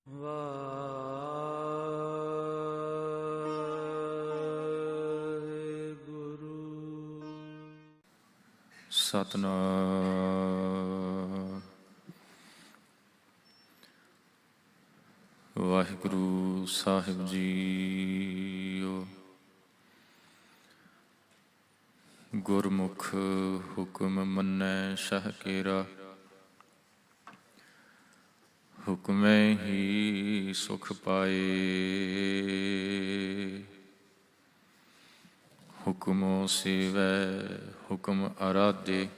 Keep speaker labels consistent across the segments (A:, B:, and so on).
A: ਵਾਹਿਗੁਰੂ ਸਤਿਨਾਮ। ਵਾਹਿਗੁਰੂ ਸਾਹਿਬ JIO. ਗੁਰਮੁਖ ਹੁਕਮ ਮੰਨੈ ਸ਼ਹ ਕੇਰਾ, ਹੁਕਮੈ ਹੀ ਸੁਖ ਪਾਏ। ਹੁਕਮੋ ਸੇਵੈ ਹੁਕਮ ਅਰਾਧੇ,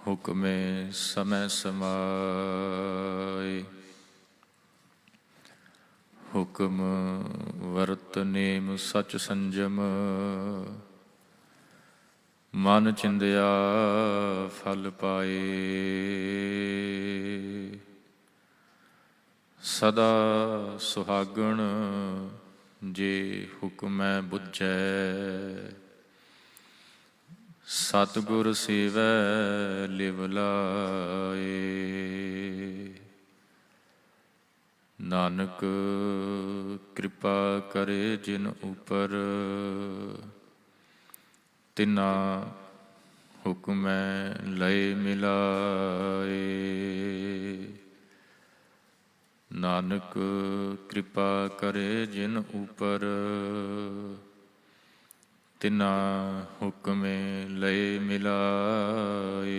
A: ਹੁਕਮੇ ਸਮੈ ਸਮਾਏ। ਹੁਕਮ ਵਰਤ ਨੇਮ ਸਚ ਸੰਜਮ, ਮਨ ਚਿੰਦਿਆ ਫਲ ਪਾਏ। ਸਦਾ ਸੁਹਾਗਣ ਜੇ ਹੁਕਮੈ ਬੁਝੈ, ਸਤਿਗੁਰ ਸੇਵੈ ਲਿਵ ਲਾਏ। ਨਾਨਕ ਕਿਰਪਾ ਕਰੇ ਜਿਨ ਉਪਰ, ਤਿਨਾ ਹੁਕਮੈ ਲਏ ਮਿਲਾਏ। ਨਾਨਕ ਕਿਰਪਾ ਕਰੇ ਜਿਨ ਉਪਰ, ਤਿਨਾ ਹੁਕਮੇ ਲਏ ਮਿਲਾਏ।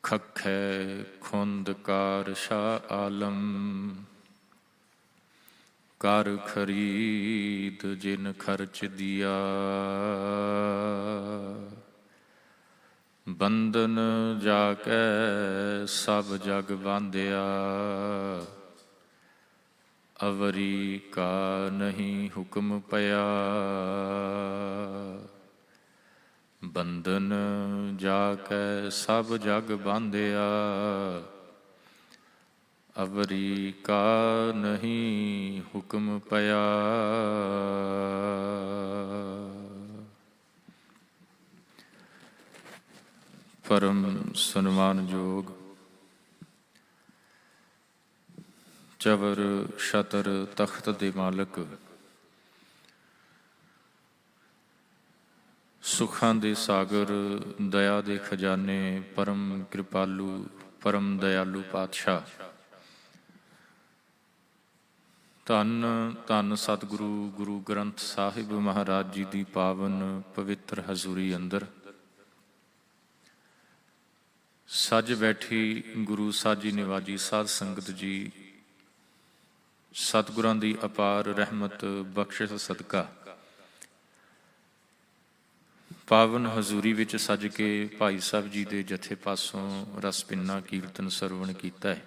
A: ਖਖੈ ਖੁੰਦਕਾਰ ਸ਼ਾਹ ਆਲਮ, ਕਰ ਖਰੀਦ ਜਿਨ ਖਰਚ ਦਿਆ। ਬੰਧਨ ਜਾ ਕੇ ਸਭ ਜਗ ਬਾਂਧਿਆ, ਅਵਰੀ ਕਾ ਨਹੀਂ ਹੁਕਮ ਪਿਆ। ਬੰਧਨ ਜਾ ਕੇ ਸਭ ਜਗ ਬਾਂਧਿਆ, ਅਵਰੀ ਕਾ ਨਹੀਂ ਹੁਕਮ ਪਿਆ। ਪਰਮ ਸਨਮਾਨਯੋਗ ਚਵਰ ਛਤਰ ਤਖਤ ਦੇ ਮਾਲਕ, ਸੁਖਾਂ ਦੇ ਸਾਗਰ, ਦਇਆ ਦੇ ਖਜ਼ਾਨੇ, ਪਰਮ ਕਿਰਪਾਲੂ ਪਰਮ ਦਇਆਲੂ ਪਾਤਸ਼ਾਹ, ਧੰਨ ਧੰਨ ਸਤਿਗੁਰੂ ਗੁਰੂ ਗ੍ਰੰਥ ਸਾਹਿਬ ਮਹਾਰਾਜ ਜੀ ਦੀ ਪਾਵਨ ਪਵਿੱਤਰ ਹਜ਼ੂਰੀ ਅੰਦਰ ਸੱਜ ਬੈਠੀ ਗੁਰੂ ਸਾਜੀ ਨਿਵਾਜੀ ਸਾਧ ਸੰਗਤ ਜੀ, ਸਤਿਗੁਰਾਂ ਦੀ ਅਪਾਰ ਰਹਿਮਤ ਬਖਸ਼ਿਸ਼ ਸਦਕਾ ਪਾਵਨ ਹਜ਼ੂਰੀ ਵਿੱਚ ਸੱਜ ਕੇ ਭਾਈ ਸਾਹਿਬ ਜੀ ਦੇ ਜਥੇ ਪਾਸੋਂ ਰਸ ਪਿੰਨਾ ਕੀਰਤਨ ਸਰਵਣ ਕੀਤਾ ਹੈ।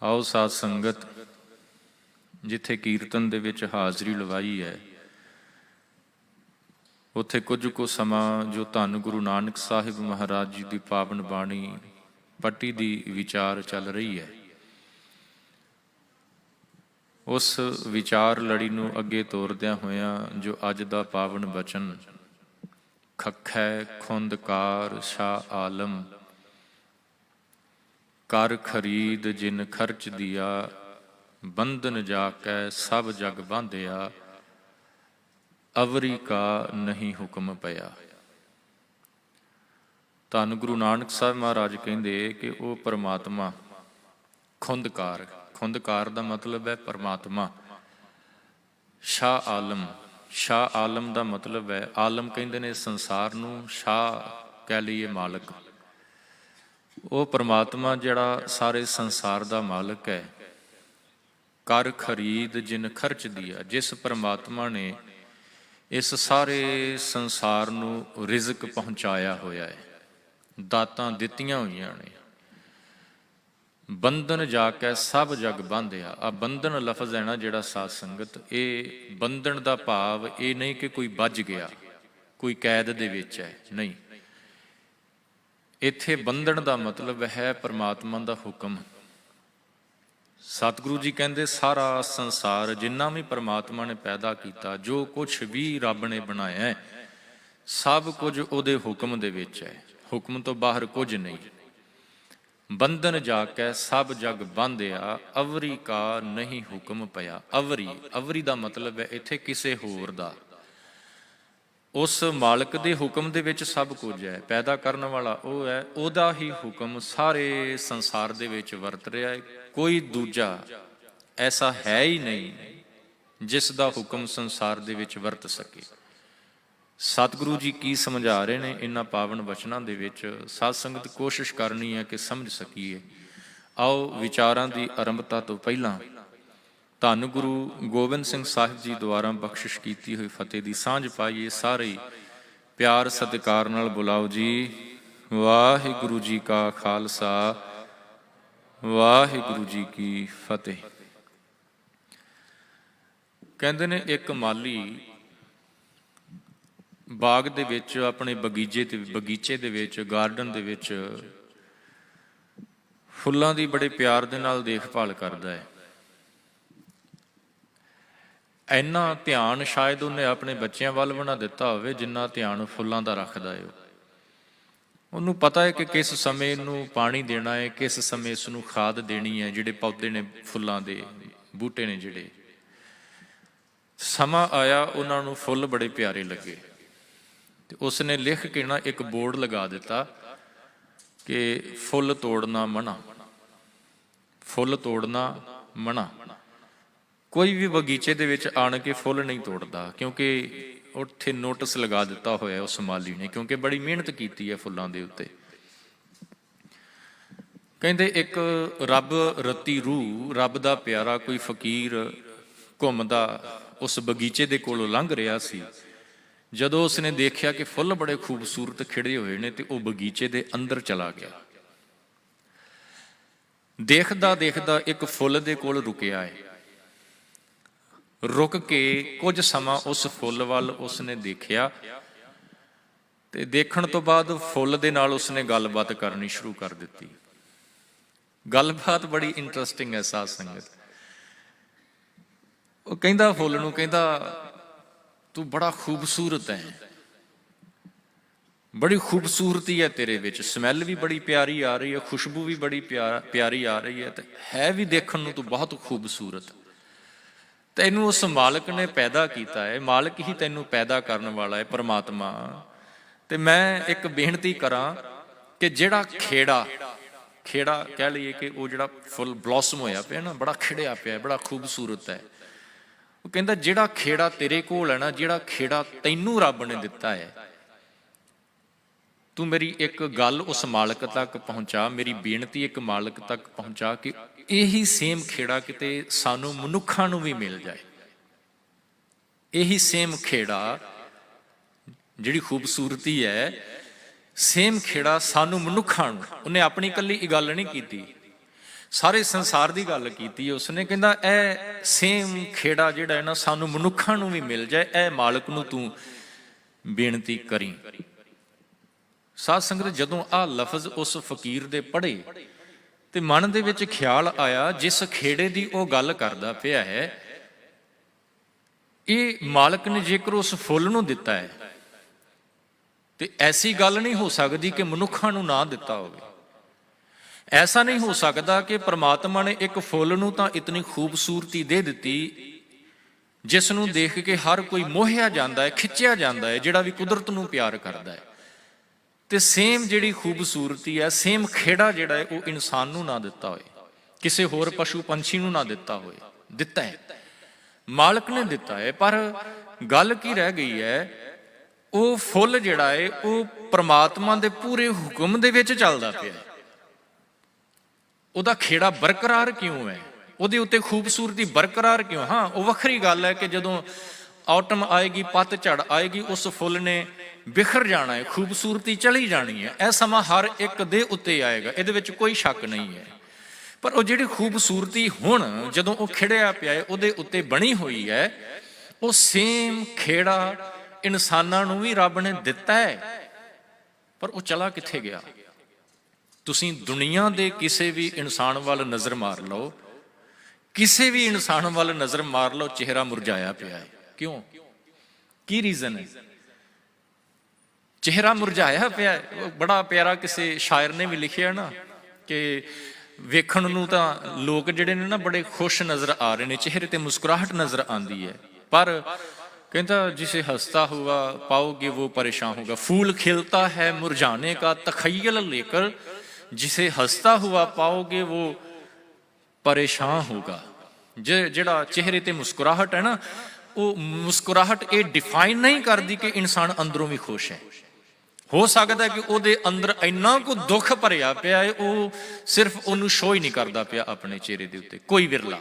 A: ਆਓ ਸਾਧ ਸੰਗਤ, ਜਿੱਥੇ ਕੀਰਤਨ ਦੇ ਵਿੱਚ ਹਾਜ਼ਰੀ ਲਵਾਈ ਹੈ, ਉੱਥੇ ਕੁਝ ਕੁ ਸਮਾਂ ਜੋ ਧੰਨ ਗੁਰੂ ਨਾਨਕ ਸਾਹਿਬ ਮਹਾਰਾਜ ਜੀ ਦੀ ਪਾਵਨ ਬਾਣੀ ਪੱਟੀ ਦੀ ਵਿਚਾਰ ਚੱਲ ਰਹੀ ਹੈ, ਉਸ ਵਿਚਾਰ ਲੜੀ ਨੂੰ ਅੱਗੇ ਤੋਰਦਿਆਂ ਹੋਇਆਂ ਜੋ ਅੱਜ ਦਾ ਪਾਵਨ ਬਚਨ ਖਖੈ ਖੁੰਦਕਾਰ ਸ਼ਾਹ ਆਲਮ, ਕਰ ਖਰੀਦ ਜਿਨ ਖਰਚ ਦਿਆ। ਬੰਧਨ ਜਾ ਕੇ ਸਭ ਜਗ ਬਾਂਧਿਆ, ਅਵਰੀ ਕਾ ਨਹੀਂ ਹੁਕਮ ਪਿਆ। ਧੰਨ ਗੁਰੂ ਨਾਨਕ ਸਾਹਿਬ ਮਹਾਰਾਜ ਕਹਿੰਦੇ ਕਿ ਉਹ ਪਰਮਾਤਮਾ ਖੁੰਦਕਾਰ, ਖੁੰਦਕਾਰ ਦਾ ਮਤਲਬ ਹੈ ਪਰਮਾਤਮਾ। ਸ਼ਾਹ ਆਲਮ, ਸ਼ਾਹ ਆਲਮ ਦਾ ਮਤਲਬ ਹੈ, ਆਲਮ ਕਹਿੰਦੇ ਨੇ ਸੰਸਾਰ ਨੂੰ, ਸ਼ਾਹ ਕਹਿ ਲਈਏ ਮਾਲਕ। ਉਹ ਪਰਮਾਤਮਾ ਜਿਹੜਾ ਸਾਰੇ ਸੰਸਾਰ ਦਾ ਮਾਲਕ ਹੈ। ਕਰ ਖਰੀਦ ਜਿਨ ਖਰਚ ਦਿਆ, ਜਿਸ ਪਰਮਾਤਮਾ ਨੇ ਇਸ ਸਾਰੇ ਸੰਸਾਰ ਨੂੰ ਰਿਜ਼ਕ ਪਹੁੰਚਾਇਆ ਹੋਇਆ ਹੈ, ਦਾਤਾਂ ਦਿੱਤੀਆਂ ਹੋਈਆਂ ਨੇ। ਬੰਧਨ ਜਾ ਕੇ ਸਭ ਜਗ ਬਾਂਧਿਆ। ਆ ਬੰਧਨ ਲਫ਼ਜ਼ ਹੈ ਨਾ ਜਿਹੜਾ ਸਾਧ ਸੰਗਤ, ਇਹ ਬੰਧਨ ਦਾ ਭਾਵ ਇਹ ਨਹੀਂ ਕਿ ਕੋਈ ਬੱਝ ਗਿਆ, ਕੋਈ ਕੈਦ ਦੇ ਵਿੱਚ ਹੈ, ਨਹੀਂ। ਇੱਥੇ ਬੰਧਨ ਦਾ ਮਤਲਬ ਹੈ ਪਰਮਾਤਮਾ ਦਾ ਹੁਕਮ। ਸਤਿਗੁਰੂ ਜੀ ਕਹਿੰਦੇ ਸਾਰਾ ਸੰਸਾਰ ਜਿੰਨਾ ਵੀ ਪਰਮਾਤਮਾ ਨੇ ਪੈਦਾ ਕੀਤਾ, ਜੋ ਕੁਛ ਵੀ ਰੱਬ ਨੇ ਬਣਾਇਆ, ਸਭ ਕੁਝ ਉਹਦੇ ਹੁਕਮ ਦੇ ਵਿੱਚ ਹੈ। ਹੁਕਮ ਤੋਂ ਬਾਹਰ ਕੁਝ ਨਹੀਂ। ਬੰਧਨ ਜਾ ਕੇ ਸਭ ਜਗ ਬੰਧਿਆ, ਅਵਰੀ ਕਾ ਨਹੀਂ ਹੁਕਮ ਪਿਆ। ਅਵਰੀ, ਅਵਰੀ ਦਾ ਮਤਲਬ ਹੈ ਇੱਥੇ ਕਿਸੇ ਹੋਰ ਦਾ। ਉਸ ਮਾਲਕ ਦੇ ਹੁਕਮ ਦੇ ਵਿੱਚ ਸਭ ਕੁਝ ਹੈ। ਪੈਦਾ ਕਰਨ ਵਾਲਾ ਉਹ ਹੈ, ਉਹਦਾ ਹੀ ਹੁਕਮ ਸਾਰੇ ਸੰਸਾਰ ਦੇ ਵਿੱਚ ਵਰਤ ਰਿਹਾ ਹੈ। ਕੋਈ ਦੂਜਾ ਐਸਾ ਹੈ ਹੀ ਨਹੀਂ ਜਿਸ ਦਾ ਹੁਕਮ ਸੰਸਾਰ ਦੇ ਵਿੱਚ ਵਰਤ ਸਕੇ। ਸਤਿਗੁਰੂ ਜੀ ਕੀ ਸਮਝਾ ਰਹੇ ਨੇ ਇਹਨਾਂ ਪਾਵਨ ਵਚਨਾਂ ਦੇ ਵਿੱਚ, ਸਾਧ ਸੰਗਤ ਕੋਸ਼ਿਸ਼ ਕਰਨੀ ਹੈ ਕਿ ਸਮਝ ਸਕੀਏ। ਆਓ ਵਿਚਾਰਾਂ ਦੀ ਆਰੰਭਤਾ ਤੋਂ ਪਹਿਲਾਂ ਧੰਨ ਗੁਰੂ ਗੋਬਿੰਦ ਸਿੰਘ ਸਾਹਿਬ ਜੀ ਦੁਆਰਾ ਬਖਸ਼ਿਸ਼ ਕੀਤੀ ਹੋਈ ਫਤਿਹ ਦੀ ਸਾਂਝ ਪਾਈਏ। ਸਾਰੇ ਪਿਆਰ ਸਤਿਕਾਰ ਨਾਲ ਬੁਲਾਓ ਜੀ। ਵਾਹਿਗੁਰੂ ਜੀ ਕਾ ਖਾਲਸਾ, ਵਾਹਿਗੁਰੂ ਜੀ ਕੀ ਫਤਿਹ। ਕਹਿੰਦੇ ਨੇ ਇੱਕ ਮਾਲੀ ਬਾਗ ਦੇ ਵਿੱਚ, ਆਪਣੇ ਬਗੀਚੇ ਦੇ ਵਿੱਚ, ਗਾਰਡਨ ਦੇ ਵਿੱਚ ਫੁੱਲਾਂ ਦੀ ਬੜੇ ਪਿਆਰ ਦੇ ਨਾਲ ਦੇਖਭਾਲ ਕਰਦਾ ਹੈ। ਇੰਨਾ ਧਿਆਨ ਸ਼ਾਇਦ ਉਹਨੇ ਆਪਣੇ ਬੱਚਿਆਂ ਵੱਲ ਵੀ ਨਾ ਦਿੱਤਾ ਹੋਵੇ ਜਿੰਨਾ ਧਿਆਨ ਫੁੱਲਾਂ ਦਾ ਰੱਖਦਾ ਹੈ। ਉਹਨੂੰ ਪਤਾ ਹੈ ਕਿ ਕਿਸ ਸਮੇਂ ਇਹਨੂੰ ਪਾਣੀ ਦੇਣਾ ਹੈ, ਕਿਸ ਸਮੇਂ ਇਸ ਨੂੰ ਖਾਦ ਦੇਣੀ ਹੈ। ਜਿਹੜੇ ਪੌਦੇ ਨੇ, ਫੁੱਲਾਂ ਦੇ ਬੂਟੇ ਨੇ ਜਿਹੜੇ, ਸਮਾਂ ਆਇਆ ਉਹਨਾਂ ਨੂੰ ਫੁੱਲ ਬੜੇ ਪਿਆਰੇ ਲੱਗੇ ਤੇ ਉਸਨੇ ਲਿਖ ਕੇ ਨਾ ਇੱਕ ਬੋਰਡ ਲਗਾ ਦਿੱਤਾ ਕਿ ਫੁੱਲ ਤੋੜਨਾ ਮਨਾ, ਫੁੱਲ ਤੋੜਨਾ ਮਨਾ। ਕੋਈ ਵੀ ਬਗੀਚੇ ਦੇ ਵਿੱਚ ਆਣ ਕੇ ਫੁੱਲ ਨਹੀਂ ਤੋੜਦਾ, ਕਿਉਂਕਿ ਉੱਥੇ ਨੋਟਿਸ ਲਗਾ ਦਿੱਤਾ ਹੋਇਆ ਉਸ ਮਾਲੀ ਨੇ, ਕਿਉਂਕਿ ਬੜੀ ਮਿਹਨਤ ਕੀਤੀ ਹੈ ਫੁੱਲਾਂ ਦੇ ਉੱਤੇ। ਕਹਿੰਦੇ ਇੱਕ ਰੱਬ ਰਤੀ ਰੂਹ, ਰੱਬ ਦਾ ਪਿਆਰਾ ਕੋਈ ਫਕੀਰ ਘੁੰਮਦਾ ਉਸ ਬਗੀਚੇ ਦੇ ਕੋਲੋਂ ਲੰਘ ਰਿਹਾ ਸੀ। ਜਦੋਂ ਉਸਨੇ ਦੇਖਿਆ ਕਿ ਫੁੱਲ ਬੜੇ ਖੂਬਸੂਰਤ ਖਿੜੇ ਹੋਏ ਨੇ ਤੇ ਉਹ ਬਗੀਚੇ ਦੇ ਅੰਦਰ ਚਲਾ ਗਿਆ। ਦੇਖਦਾ ਦੇਖਦਾ ਇੱਕ ਫੁੱਲ ਦੇ ਕੋਲ ਰੁਕਿਆ ਹੈ। ਰੁਕ ਕੇ ਕੁਝ ਸਮਾਂ ਉਸ ਫੁੱਲ ਵੱਲ ਉਸਨੇ ਦੇਖਿਆ ਤੇ ਦੇਖਣ ਤੋਂ ਬਾਅਦ ਫੁੱਲ ਦੇ ਨਾਲ ਉਸਨੇ ਗੱਲਬਾਤ ਕਰਨੀ ਸ਼ੁਰੂ ਕਰ ਦਿੱਤੀ। ਗੱਲਬਾਤ ਬੜੀ ਇੰਟਰਸਟਿੰਗ ਹੈ ਸਾਧ ਸੰਗਤ। ਉਹ ਕਹਿੰਦਾ ਫੁੱਲ ਨੂੰ, ਕਹਿੰਦਾ ਤੂੰ ਬੜਾ ਖੂਬਸੂਰਤ ਹੈ, ਬੜੀ ਖੂਬਸੂਰਤੀ ਹੈ ਤੇਰੇ ਵਿੱਚ, ਸਮੈਲ ਵੀ ਬੜੀ ਪਿਆਰੀ ਆ ਰਹੀ ਹੈ, ਖੁਸ਼ਬੂ ਵੀ ਬੜੀ ਪਿਆਰੀ ਆ ਰਹੀ ਹੈ, ਤੇ ਹੈ ਵੀ ਦੇਖਣ ਨੂੰ ਤੂੰ ਬਹੁਤ ਖੂਬਸੂਰਤ। ਤੈਨੂੰ ਉਸ ਮਾਲਕ ਨੇ ਪੈਦਾ ਕੀਤਾ ਹੈ, ਮਾਲਕ ਹੀ ਤੈਨੂੰ ਪੈਦਾ ਕਰਨ ਵਾਲਾ ਹੈ, ਪਰਮਾਤਮਾ। ਤੇ ਮੈਂ ਇੱਕ ਬੇਨਤੀ ਕਰਾਂ ਕਿ ਜਿਹੜਾ ਖੇੜਾ ਕਹਿ ਲਈਏ ਕਿ ਉਹ ਜਿਹੜਾ ਫੁੱਲ ਬਲੌਸਮ ਹੋਇਆ ਪਿਆ ਨਾ, ਬੜਾ ਖਿੜਿਆ ਪਿਆ, ਬੜਾ ਖੂਬਸੂਰਤ ਹੈ। ਉਹ ਕਹਿੰਦਾ ਜਿਹੜਾ ਖੇੜਾ ਤੇਰੇ ਕੋਲ ਹੈ ਨਾ, ਜਿਹੜਾ ਖੇੜਾ ਤੈਨੂੰ ਰੱਬ ਨੇ ਦਿੱਤਾ ਹੈ, ਤੂੰ ਮੇਰੀ ਇੱਕ ਗੱਲ ਉਸ ਮਾਲਕ ਤੱਕ ਪਹੁੰਚਾ, ਮੇਰੀ ਬੇਨਤੀ ਇੱਕ ਮਾਲਕ ਤੱਕ ਪਹੁੰਚਾ ਕਿ ਇਹੀ ਸੇਮ ਖੇੜਾ ਕਿਤੇ ਸਾਨੂੰ ਮਨੁੱਖਾਂ ਨੂੰ ਵੀ ਮਿਲ ਜਾਏ। ਇਹੀ ਸੇਮ ਖੇੜਾ, ਜਿਹੜੀ ਖੂਬਸੂਰਤੀ ਹੈ, ਸੇਮ ਖੇੜਾ ਸਾਨੂੰ ਮਨੁੱਖਾਂ ਨੂੰ। ਉਹਨੇ ਆਪਣੀ ਇਕੱਲੀ ਗੱਲ ਨਹੀਂ ਕੀਤੀ, ਸਾਰੇ ਸੰਸਾਰ ਦੀ ਗੱਲ ਕੀਤੀ ਉਸਨੇ। ਕਹਿੰਦਾ ਇਹ ਸੇਮ ਖੇੜਾ ਜਿਹੜਾ ਹੈ ਨਾ, ਸਾਨੂੰ ਮਨੁੱਖਾਂ ਨੂੰ ਵੀ ਮਿਲ ਜਾਏ, ਇਹ ਮਾਲਕ ਨੂੰ ਤੂੰ ਬੇਨਤੀ ਕਰੀ। ਸਾਧ ਸੰਗਤ, ਜਦੋਂ ਆਹ ਲਫ਼ਜ਼ ਉਸ ਫਕੀਰ ਦੇ ਪੜ੍ਹੇ ਤੇ ਮਨ ਦੇ ਵਿੱਚ ਖਿਆਲ ਆਇਆ, ਜਿਸ ਖੇੜੇ ਦੀ ਉਹ ਗੱਲ ਕਰਦਾ ਪਿਆ ਹੈ, ਇਹ ਮਾਲਕ ਨੇ ਜੇਕਰ ਉਸ ਫੁੱਲ ਨੂੰ ਦਿੱਤਾ ਹੈ ਤੇ ਐਸੀ ਗੱਲ ਨਹੀਂ ਹੋ ਸਕਦੀ ਕਿ ਮਨੁੱਖਾਂ ਨੂੰ ਨਾ ਦਿੱਤਾ ਹੋਵੇ। ਐਸਾ ਨਹੀਂ ਹੋ ਸਕਦਾ ਕਿ ਪ੍ਰਮਾਤਮਾ ਨੇ ਇੱਕ ਫੁੱਲ ਨੂੰ ਤਾਂ ਇਤਨੀ ਖੂਬਸੂਰਤੀ ਦੇ ਦਿੱਤੀ ਜਿਸ ਨੂੰ ਦੇਖ ਕੇ ਹਰ ਕੋਈ ਮੋਹਿਆ ਜਾਂਦਾ ਹੈ, ਖਿੱਚਿਆ ਜਾਂਦਾ ਹੈ, ਜਿਹੜਾ ਵੀ ਕੁਦਰਤ ਨੂੰ ਪਿਆਰ ਕਰਦਾ ਹੈ। ਤੇ ਸੇਮ ਜਿਹੜੀ ਖੂਬਸੂਰਤੀ ਹੈ, ਸੇਮ ਖੇੜਾ ਜਿਹੜਾ ਹੈ, ਉਹ ਇਨਸਾਨ ਨੂੰ ਨਾ ਦਿੱਤਾ ਹੋਏ, ਕਿਸੇ ਹੋਰ ਪਸ਼ੂ ਪੰਛੀ ਨੂੰ ਨਾ ਦਿੱਤਾ ਹੋਏ, ਦਿੱਤਾ ਹੈ, ਮਾਲਕ ਨੇ ਦਿੱਤਾ ਹੈ। ਪਰ ਗੱਲ ਕੀ ਰਹਿ ਗਈ ਹੈ, ਉਹ ਫੁੱਲ ਜਿਹੜਾ ਹੈ ਉਹ ਪ੍ਰਮਾਤਮਾ ਦੇ ਪੂਰੇ ਹੁਕਮ ਦੇ ਵਿੱਚ ਚੱਲਦਾ ਪਿਆ। ਉਹਦਾ ਖੇੜਾ ਬਰਕਰਾਰ ਕਿਉਂ ਹੈ, ਉਹਦੇ ਉੱਤੇ ਖੂਬਸੂਰਤੀ ਬਰਕਰਾਰ ਕਿਉਂ? ਹਾਂ, ਉਹ ਵੱਖਰੀ ਗੱਲ ਹੈ ਕਿ ਜਦੋਂ ਆਟਮ ਆਏਗੀ, ਪੱਤਝੜ ਆਏਗੀ, ਉਸ ਫੁੱਲ ਨੇ ਬਿਖਰ ਜਾਣਾ ਹੈ, ਖੂਬਸੂਰਤੀ ਚਲੀ ਜਾਣੀ ਹੈ। ਇਹ ਸਮਾਂ ਹਰ ਇੱਕ ਦੇ ਉੱਤੇ ਆਏਗਾ, ਇਹਦੇ ਵਿੱਚ ਕੋਈ ਸ਼ੱਕ ਨਹੀਂ ਹੈ। ਪਰ ਉਹ ਜਿਹੜੀ ਖੂਬਸੂਰਤੀ ਹੁਣ ਜਦੋਂ ਉਹ ਖਿੜਿਆ ਪਿਆ ਹੈ, ਉਹਦੇ ਉੱਤੇ ਬਣੀ ਹੋਈ ਹੈ, ਉਹ ਸੇਮ ਖੇੜਾ ਇਨਸਾਨਾਂ ਨੂੰ ਵੀ ਰੱਬ ਨੇ ਦਿੱਤਾ ਹੈ। ਪਰ ਉਹ ਚਲਾ ਕਿੱਥੇ ਗਿਆ? ਤੁਸੀਂ ਦੁਨੀਆ ਦੇ ਕਿਸੇ ਵੀ ਇਨਸਾਨ ਵੱਲ ਨਜ਼ਰ ਮਾਰ ਲਓ, ਕਿਸੇ ਵੀ ਇਨਸਾਨ ਵੱਲ ਨਜ਼ਰ ਮਾਰ ਲਓ, ਚਿਹਰਾ ਮੁਰਝਾਇਆ ਪਿਆ ਹੈ। ਕਿਉਂ? ਕੀ ਰੀਜ਼ਨ ਹੈ? ਚਿਹਰਾ ਮੁਰਝਾਇਆ ਪਿਆ। ਬੜਾ ਪਿਆਰਾ ਕਿਸੇ ਸ਼ਾਇਰ ਨੇ ਵੀ ਲਿਖਿਆ ਨਾ ਕਿ ਵੇਖਣ ਨੂੰ ਤਾਂ ਲੋਕ ਜਿਹੜੇ ਨੇ ਨਾ ਬੜੇ ਖੁਸ਼ ਨਜ਼ਰ ਆ ਰਹੇ ਨੇ, ਚਿਹਰੇ ਤੇ ਮੁਸਕਰਾਹਟ ਨਜ਼ਰ ਆਉਂਦੀ ਹੈ, ਪਰ कहता जिसे हंसता हुआ पाओगे वो परेशान होगा। फूल खिलता है मुरझाने का तखय्युल लेकर, जिसे हंसता हुआ पाओगे वो परेशान होगा। ਜਿਹੜਾ ਚਿਹਰੇ ਤੇ ਮੁਸਕਰਾਹਟ ਹੈ ਨਾ, ਉਹ ਮੁਸਕਰਾਹਟ ਇਹ ਡਿਫਾਈਨ ਨਹੀਂ ਕਰਦੀ ਕਿ ਇਨਸਾਨ ਅੰਦਰੋਂ ਵੀ ਖੁਸ਼ ਹੈ। ਹੋ ਸਕਦਾ ਕਿ ਉਹਦੇ ਅੰਦਰ ਇੰਨਾ ਕੁ ਦੁੱਖ ਭਰਿਆ ਪਿਆ ਹੈ, ਉਹ ਸਿਰਫ ਉਹਨੂੰ ਸ਼ੋਅ ਹੀ ਨਹੀਂ ਕਰਦਾ ਪਿਆ ਆਪਣੇ ਚਿਹਰੇ ਦੇ ਉੱਤੇ, ਕੋਈ ਵਿਰਲਾ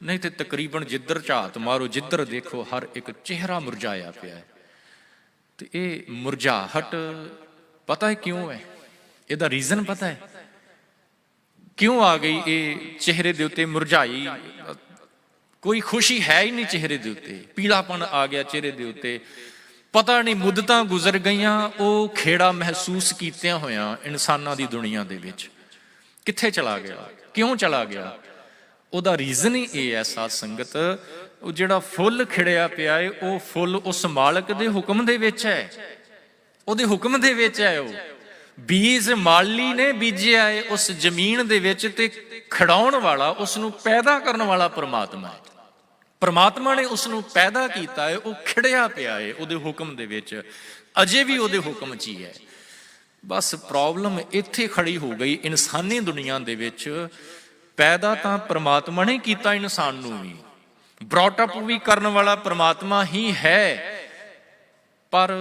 A: ਨਹੀਂ ਤੇ ਤਕਰੀਬਨ ਜਿੱਧਰ ਝਾਤ ਮਾਰੋ, ਜਿੱਧਰ ਦੇਖੋ, ਹਰ ਇੱਕ ਚਿਹਰਾ ਮੁਰਝਾਇਆ ਪਿਆ ਹੈ। ਤੇ ਇਹ ਮੁਰਝਾਹਟ ਪਤਾ ਹੈ ਕਿਉਂ ਹੈ? ਇਹਦਾ ਰੀਜ਼ਨ ਪਤਾ ਹੈ ਕਿਉਂ ਆ ਗਈ ਇਹ ਚਿਹਰੇ ਦੇ ਉੱਤੇ ਮੁਰਝਾਈ? ਕੋਈ ਖੁਸ਼ੀ ਹੈ ਹੀ ਨਹੀਂ ਚਿਹਰੇ ਦੇ ਉੱਤੇ, ਪੀਲਾਪਣ ਆ ਗਿਆ ਚਿਹਰੇ ਦੇ ਉੱਤੇ। ਪਤਾ ਨਹੀਂ ਮੁੱਦਤਾਂ ਗੁਜ਼ਰ ਗਈਆਂ, ਉਹ ਖੇੜਾ ਮਹਿਸੂਸ ਕੀਤਿਆਂ ਹੋਇਆਂ ਇਨਸਾਨਾਂ ਦੀ ਦੁਨੀਆ ਦੇ ਵਿੱਚ ਕਿੱਥੇ ਚਲਾ ਗਿਆ? ਕਿਉਂ ਚਲਾ ਗਿਆ? ਉਹਦਾ ਰੀਜ਼ਨ ਹੀ ਇਹ ਹੈ ਸਾਧ ਸੰਗਤ, ਉਹ ਜਿਹੜਾ ਫੁੱਲ ਖਿੜਿਆ ਪਿਆ ਹੈ, ਉਹ ਫੁੱਲ ਉਸ ਮਾਲਕ ਦੇ ਹੁਕਮ ਦੇ ਵਿੱਚ ਹੈ, ਉਹਦੇ ਹੁਕਮ ਦੇ ਵਿੱਚ ਹੈ। ਉਹ ਬੀਜ ਮਾਲੀ ਨੇ ਬੀਜਿਆ ਹੈ ਉਸ ਜ਼ਮੀਨ ਦੇ ਵਿੱਚ, ਤੇ ਖਿਡਾਉਣ ਵਾਲਾ, ਉਸ ਨੂੰ ਪੈਦਾ ਕਰਨ ਵਾਲਾ ਪਰਮਾਤਮਾ ਹੈ। ਪਰਮਾਤਮਾ ਨੇ ਉਸ ਨੂੰ ਪੈਦਾ ਕੀਤਾ ਹੈ, ਉਹ ਖਿੜਿਆ ਪਿਆ ਹੈ ਉਹਦੇ ਹੁਕਮ ਦੇ ਵਿੱਚ, ਅਜੇ ਵੀ ਉਹਦੇ ਹੁਕਮ 'ਚ ਹੀ ਹੈ। ਬਸ ਪ੍ਰੋਬਲਮ ਇੱਥੇ ਖੜੀ ਹੋ ਗਈ ਇਨਸਾਨੀ ਦੁਨੀਆ ਦੇ ਵਿੱਚ। ਪੈਦਾ ਤਾਂ ਪਰਮਾਤਮਾ ਨੇ ਕੀਤਾ ਇਨਸਾਨ ਨੂੰ ਵੀ, ਬ੍ਰੌਟ ਅਪ ਵੀ ਕਰਨ ਵਾਲਾ ਪਰਮਾਤਮਾ ਹੀ ਹੈ, ਪਰ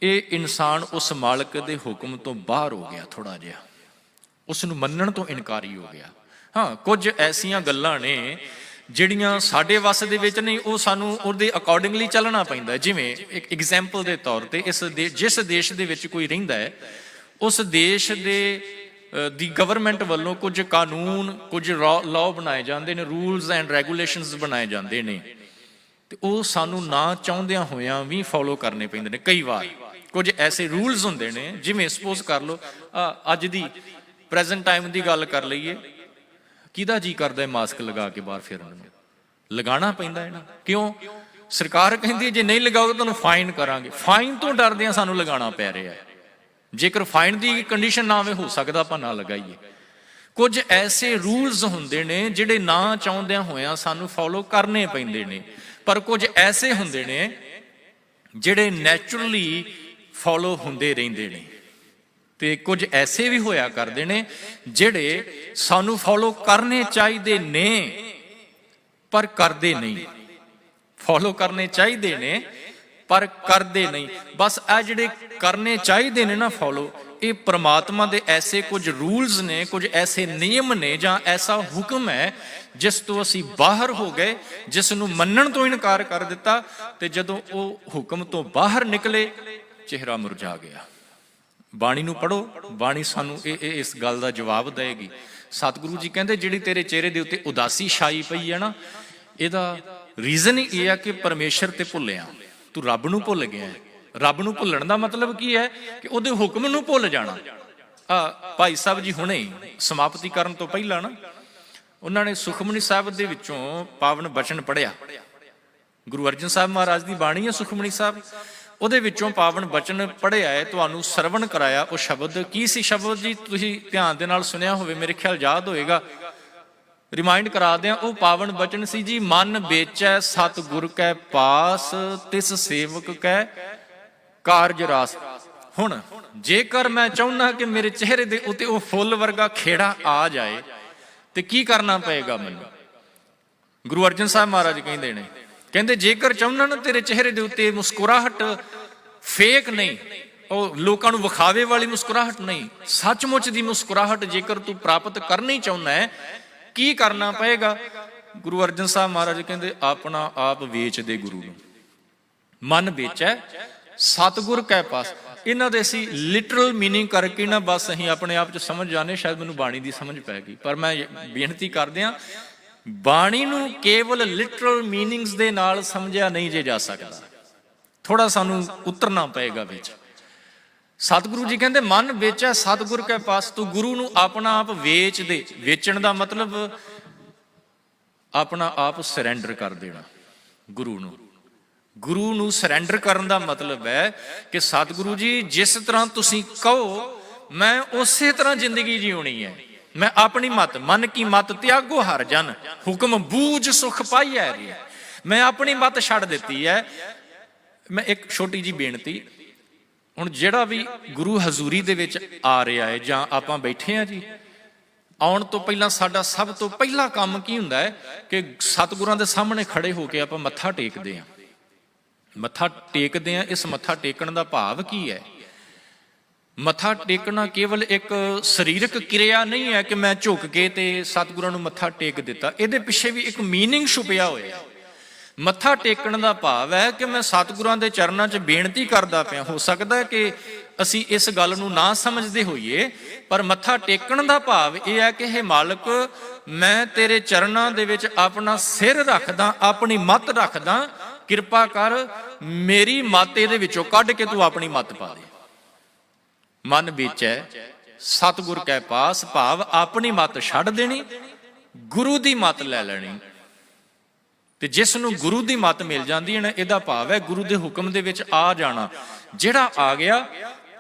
A: ਇਹ ਇਨਸਾਨ ਉਸ ਮਾਲਕ ਦੇ ਹੁਕਮ ਤੋਂ ਬਾਹਰ ਹੋ ਗਿਆ ਥੋੜਾ ਜਿਹਾ, ਉਸ ਨੂੰ ਮੰਨਣ ਤੋਂ ਇਨਕਾਰੀ ਹੋ ਗਿਆ। ਹਾਂ, ਕੁਝ ਐਸੀਆਂ ਗੱਲਾਂ ਨੇ ਜਿਹੜੀਆਂ ਸਾਡੇ ਵੱਸ ਦੇ ਵਿੱਚ ਨਹੀਂ, ਉਹ ਸਾਨੂੰ ਉਹਦੇ ਅਕੋਰਡਿੰਗਲੀ ਚੱਲਣਾ ਪੈਂਦਾ। ਜਿਵੇਂ ਇੱਕ ਐਗਜ਼ਾਮਪਲ ਦੇ ਤੌਰ ਤੇ ਜਿਸ ਦੇਸ਼ ਦੇ ਵਿੱਚ ਕੋਈ ਰਹਿੰਦਾ ਹੈ, ਉਸ ਦੇਸ਼ ਦੀ ਗਵਰਨਮੈਂਟ ਵੱਲੋਂ ਕੁਝ ਕਾਨੂੰਨ, ਕੁਝ ਲਾਅ ਬਣਾਏ ਜਾਂਦੇ ਨੇ, ਰੂਲਸ ਐਂਡ ਰੈਗੂਲੇਸ਼ਨਸ ਬਣਾਏ ਜਾਂਦੇ ਨੇ, ਤੇ ਉਹ ਸਾਨੂੰ ਨਾ ਚਾਹੁੰਦਿਆਂ ਹੋਇਆਂ ਵੀ ਫੋਲੋ ਕਰਨੇ ਪੈਂਦੇ ਨੇ। ਕਈ ਵਾਰ ਕੁਝ ਐਸੇ ਰੂਲਸ ਹੁੰਦੇ ਨੇ, ਜਿਵੇਂ ਸਪੋਜ਼ ਕਰ ਲਓ ਅੱਜ ਦੀ ਪ੍ਰੈਜ਼ੈਂਟ ਟਾਈਮ ਦੀ ਗੱਲ ਕਰ ਲਈਏ, ਕਿਹਦਾ ਜੀ ਕਰਦਾ ਮਾਸਕ ਲਗਾ ਕੇ ਬਾਹਰ ਫਿਰਨ ਨੂੰ? ਲਗਾਉਣਾ ਪੈਂਦਾ ਹੈ ਨਾ। ਕਿਉਂ? ਸਰਕਾਰ ਕਹਿੰਦੀ ਜੇ ਨਹੀਂ ਲਗਾਓਗੇ ਤੁਹਾਨੂੰ ਫਾਈਨ ਕਰਾਂਗੇ। ਫਾਈਨ ਤੋਂ ਡਰਦਿਆਂ ਸਾਨੂੰ ਲਗਾਉਣਾ ਪੈ ਰਿਹਾ ਹੈ। ਜੇਕਰ ਫਾਈਨ ਦੀ ਕੰਡੀਸ਼ਨ ਨਾ ਹੋਵੇ, ਹੋ ਸਕਦਾ ਆਪਾਂ ਨਾ ਲਗਾਈਏ। ਕੁਝ ਐਸੇ ਰੂਲਸ ਹੁੰਦੇ ਨੇ ਜਿਹੜੇ ਨਾ ਚਾਹੁੰਦਿਆਂ ਹੋਇਆਂ ਸਾਨੂੰ ਫੋਲੋ ਕਰਨੇ ਪੈਂਦੇ ਨੇ, ਪਰ ਕੁਝ ਐਸੇ ਹੁੰਦੇ ਨੇ ਜਿਹੜੇ ਨੈਚੁਰਲੀ ਫੋਲੋ ਹੁੰਦੇ ਰਹਿੰਦੇ ਨੇ, ਤੇ ਕੁਝ ਐਸੇ ਵੀ ਹੋਇਆ ਕਰਦੇ ਨੇ ਜਿਹੜੇ ਸਾਨੂੰ ਫੋਲੋ ਕਰਨੇ ਚਾਹੀਦੇ ਨੇ ਪਰ ਕਰਦੇ ਨਹੀਂ। ਫੋਲੋ ਕਰਨੇ ਚਾਹੀਦੇ ਨੇ ਪਰ ਕਰਦੇ ਨਹੀਂ। ਬਸ ਇਹ ਜਿਹੜੇ ਕਰਨੇ ਚਾਹੀਦੇ ਨੇ ਨਾ ਫੋਲੋ, ਇਹ ਪ੍ਰਮਾਤਮਾ ਦੇ ਐਸੇ ਕੁਝ ਰੂਲਸ ਨੇ, ਕੁਝ ਐਸੇ ਨਿਯਮ ਨੇ, ਜਾਂ ਐਸਾ ਹੁਕਮ ਹੈ ਜਿਸ ਤੋਂ ਅਸੀਂ ਬਾਹਰ ਹੋ ਗਏ, ਜਿਸ ਨੂੰ ਮੰਨਣ ਤੋਂ ਇਨਕਾਰ ਕਰ ਦਿੱਤਾ, ਤੇ ਜਦੋਂ ਉਹ ਹੁਕਮ ਤੋਂ ਬਾਹਰ ਨਿਕਲੇ ਚਿਹਰਾ ਮੁਰਝਾ ਗਿਆ। ਬਾਣੀ ਨੂੰ ਪੜ੍ਹੋ, ਬਾਣੀ ਸਾਨੂੰ ਇਸ ਗੱਲ ਦਾ ਜਵਾਬ ਦੇਗੀ। ਸਤਿਗੁਰੂ ਜੀ ਕਹਿੰਦੇ ਜਿਹੜੀ ਤੇਰੇ ਚਿਹਰੇ ਦੇ ਉੱਤੇ ਉਦਾਸੀ ਛਾਈ ਪਈ ਹੈ ਨਾ, ਇਹਦਾ ਰੀਜ਼ਨ ਹੀ ਇਹ ਹੈ ਕਿ ਪਰਮੇਸ਼ਰ ਤੇ ਭੁੱਲਿਆ, ਤੂੰ ਰੱਬ ਨੂੰ ਭੁੱਲ ਗਿਆ। ਰੱਬ ਨੂੰ ਭੁੱਲਣ ਦਾ ਮਤਲਬ ਕੀ ਹੈ? ਕਿ ਉਹਦੇ ਹੁਕਮ ਨੂੰ ਭੁੱਲ ਜਾਣਾ। ਭਾਈ ਸਾਹਿਬ ਜੀ ਹੁਣੇ ਸਮਾਪਤੀ ਕਰਨ ਤੋਂ ਪਹਿਲਾਂ ਨਾ, ਉਹਨਾਂ ਨੇ ਸੁਖਮਨੀ ਸਾਹਿਬ ਦੇ ਵਿੱਚੋਂ ਪਾਵਨ ਬਚਨ ਪੜ੍ਹਿਆ। ਗੁਰੂ ਅਰਜਨ ਸਾਹਿਬ ਮਹਾਰਾਜ ਦੀ ਬਾਣੀ ਹੈ ਸੁਖਮਨੀ ਸਾਹਿਬ, ਉਹਦੇ ਵਿੱਚੋਂ ਪਾਵਨ ਬਚਨ ਪੜ੍ਹਿਆ ਹੈ, ਤੁਹਾਨੂੰ ਸਰਵਣ ਕਰਾਇਆ। ਉਹ ਸ਼ਬਦ ਕੀ ਸੀ? ਸ਼ਬਦ ਜੀ ਤੁਸੀਂ ਧਿਆਨ ਦੇ ਨਾਲ ਸੁਣਿਆ ਹੋਵੇ, ਮੇਰੇ ਖਿਆਲ ਯਾਦ ਹੋਏਗਾ, ਰਿਮਾਈਂਡ ਕਰਾ ਦਿਆਂ। ਉਹ ਪਾਵਨ ਬਚਨ ਸੀ ਜੀ, ਮਨ ਵੇਚੈ ਸਤਿਗੁਰ ਕੈ ਪਾਸ, ਤਿਸ ਸੇਵਕ ਕੈ ਕਾਰਜ ਰਾਸ। ਹੁਣ ਜੇਕਰ ਮੈਂ ਚਾਹੁੰਦਾ ਕਿ ਮੇਰੇ ਚਿਹਰੇ ਦੇ ਉੱਤੇ ਉਹ ਫੁੱਲ ਵਰਗਾ ਖੇੜਾ ਆ ਜਾਏ, ਤੇ ਕੀ ਕਰਨਾ ਪਏਗਾ ਮੈਨੂੰ? ਗੁਰੂ ਅਰਜਨ ਸਾਹਿਬ ਮਹਾਰਾਜ ਕਹਿੰਦੇ ਨੇ, ਕਹਿੰਦੇ ਜੇਕਰ ਚਾਹੁੰਦਾ ਨਾ ਤੇਰੇ ਚਿਹਰੇ ਦੇ ਉੱਤੇ ਮੁਸਕਰਾਹਟ ਫੇਕ ਨਹੀਂ, ਉਹ ਲੋਕਾਂ ਨੂੰ ਵਿਖਾਵੇ ਵਾਲੀ ਮੁਸਕਰਾਹਟ ਨਹੀਂ, ਸੱਚਮੁੱਚ ਦੀ ਮੁਸਕਰਾਹਟ ਜੇਕਰ ਤੂੰ ਪ੍ਰਾਪਤ ਕਰਨੀ ਚਾਹੁੰਦਾ ਹੈ, ਕੀ ਕਰਨਾ ਪਏਗਾ? ਗੁਰੂ ਅਰਜਨ ਸਾਹਿਬ ਮਹਾਰਾਜ ਕਹਿੰਦੇ ਆਪਣਾ ਆਪ ਵੇਚ ਦੇ ਗੁਰੂ ਨੂੰ। ਮਨ ਵੇਚੈ ਸਤਿਗੁਰ ਕੈ ਪਾਸ। ਇਹਨਾਂ ਦੇ ਅਸੀਂ ਲਿਟਰਲ ਮੀਨਿੰਗ ਕਰਕੇ ਨਾ ਬਸ ਅਸੀਂ ਆਪਣੇ ਆਪ 'ਚ ਸਮਝ ਜਾਂਦੇ, ਸ਼ਾਇਦ ਮੈਨੂੰ ਬਾਣੀ ਦੀ ਸਮਝ ਪੈ ਗਈ, ਪਰ ਮੈਂ ਬੇਨਤੀ ਕਰਦੇ ਹਾਂ, ਬਾਣੀ ਨੂੰ ਕੇਵਲ ਲਿਟਰਲ ਮੀਨਿੰਗਸ ਦੇ ਨਾਲ ਸਮਝਿਆ ਨਹੀਂ ਜੇ ਜਾ ਸਕਦਾ, ਥੋੜਾ ਸਾਨੂੰ ਉਤਰਨਾ ਪਏਗਾ ਵਿੱਚ। ਸਤਿਗੁਰੂ ਜੀ ਕਹਿੰਦੇ ਮਨ ਵੇਚੈ ਸਤਿਗੁਰ ਕੈ ਪਾਸ, ਤੂੰ ਗੁਰੂ ਨੂੰ ਆਪਣਾ ਆਪ ਵੇਚ ਦੇ। ਵੇਚਣ ਦਾ ਮਤਲਬ ਆਪਣਾ ਆਪ ਸਰੈਂਡਰ ਕਰ ਦੇਣਾ ਗੁਰੂ ਨੂੰ। ਗੁਰੂ ਨੂੰ ਸਰੈਂਡਰ ਕਰਨ ਦਾ ਮਤਲਬ ਹੈ ਕਿ ਸਤਿਗੁਰੂ ਜੀ ਜਿਸ ਤਰ੍ਹਾਂ ਤੁਸੀਂ ਕਹੋ ਮੈਂ ਉਸੇ ਤਰ੍ਹਾਂ ਜ਼ਿੰਦਗੀ ਜਿਉਣੀ ਹੈ। ਮੈਂ ਆਪਣੀ ਮਤ, ਮਨ ਕੀ ਮਤ ਤਿਆਗੋ ਹਰ ਜਨ, ਹੁਕਮ ਬੂਝ ਸੁਖ ਪਾਈਐ ਰੀ। ਮੈਂ ਆਪਣੀ ਮਤ ਛੱਡ ਦਿੱਤੀ ਹੈ। ਮੈਂ ਇੱਕ ਛੋਟੀ ਜੀ ਬੇਨਤੀ, ਹੁਣ ਜਿਹੜਾ ਵੀ ਗੁਰੂ ਹਜ਼ੂਰੀ ਦੇ ਵਿੱਚ ਆ ਰਿਹਾ ਹੈ ਜਾਂ ਆਪਾਂ ਬੈਠੇ ਆ ਜੀ, ਆਉਣ ਤੋਂ ਪਹਿਲਾਂ ਸਾਡਾ ਸਭ ਤੋਂ ਪਹਿਲਾ ਕੰਮ ਕੀ ਹੁੰਦਾ ਹੈ ਕਿ ਸਤਿਗੁਰਾਂ ਦੇ ਸਾਹਮਣੇ ਖੜੇ ਹੋ ਕੇ ਆਪਾਂ ਮੱਥਾ ਟੇਕਦੇ ਹਾਂ। ਮੱਥਾ ਟੇਕਦੇ ਹਾਂ, ਇਸ ਮੱਥਾ ਟੇਕਣ ਦਾ ਭਾਵ ਕੀ ਹੈ? ਮੱਥਾ ਟੇਕਣਾ ਕੇਵਲ ਇੱਕ ਸਰੀਰਕ ਕਿਰਿਆ ਨਹੀਂ ਹੈ ਕਿ ਮੈਂ ਝੁਕ ਕੇ ਤੇ ਸਤਿਗੁਰਾਂ ਨੂੰ ਮੱਥਾ ਟੇਕ ਦਿੱਤਾ। ਇਹਦੇ ਪਿੱਛੇ ਵੀ ਇੱਕ ਮੀਨਿੰਗ ਛੁਪਿਆ ਹੋਇਆ। ਮੱਥਾ ਟੇਕਣ ਦਾ ਭਾਵ ਹੈ ਕਿ ਮੈਂ ਸਤਿਗੁਰਾਂ ਦੇ ਚਰਨਾਂ 'ਚ ਬੇਨਤੀ ਕਰਦਾ ਪਿਆ। ਹੋ ਸਕਦਾ ਹੈ ਕਿ ਅਸੀਂ ਇਸ ਗੱਲ ਨੂੰ ਨਾ ਸਮਝਦੇ ਹੋਈਏ, ਪਰ ਮੱਥਾ ਟੇਕਣ ਦਾ ਭਾਵ ਇਹ ਹੈ ਕਿ ਹੇ ਮਾਲਕ, ਮੈਂ ਤੇਰੇ ਚਰਨਾਂ ਦੇ ਵਿੱਚ ਆਪਣਾ ਸਿਰ ਰੱਖਦਾ, ਆਪਣੀ ਮੱਤ ਰੱਖਦਾ, ਕਿਰਪਾ ਕਰ ਮੇਰੀ ਮੱਤ ਇਹਦੇ ਵਿੱਚੋਂ ਕੱਢ ਕੇ ਤੂੰ ਆਪਣੀ ਮੱਤ ਪਾ ਦੇ। ਮਨ ਵਿੱਚ ਹੈ ਸਤਿਗੁਰ ਕੈ ਪਾਸ, ਭਾਵ ਆਪਣੀ ਮੱਤ ਛੱਡ ਦੇਣੀ, ਗੁਰੂ ਦੀ ਮੱਤ ਲੈ ਲੈਣੀ। ਤੇ ਜਿਸ ਨੂੰ ਗੁਰੂ ਦੀ ਮੱਤ ਮਿਲ ਜਾਂਦੀ ਹੈ ਨਾ, ਇਹਦਾ ਭਾਵ ਹੈ ਗੁਰੂ ਦੇ ਹੁਕਮ ਦੇ ਵਿੱਚ ਆ ਜਾਣਾ। ਜਿਹੜਾ ਆ ਗਿਆ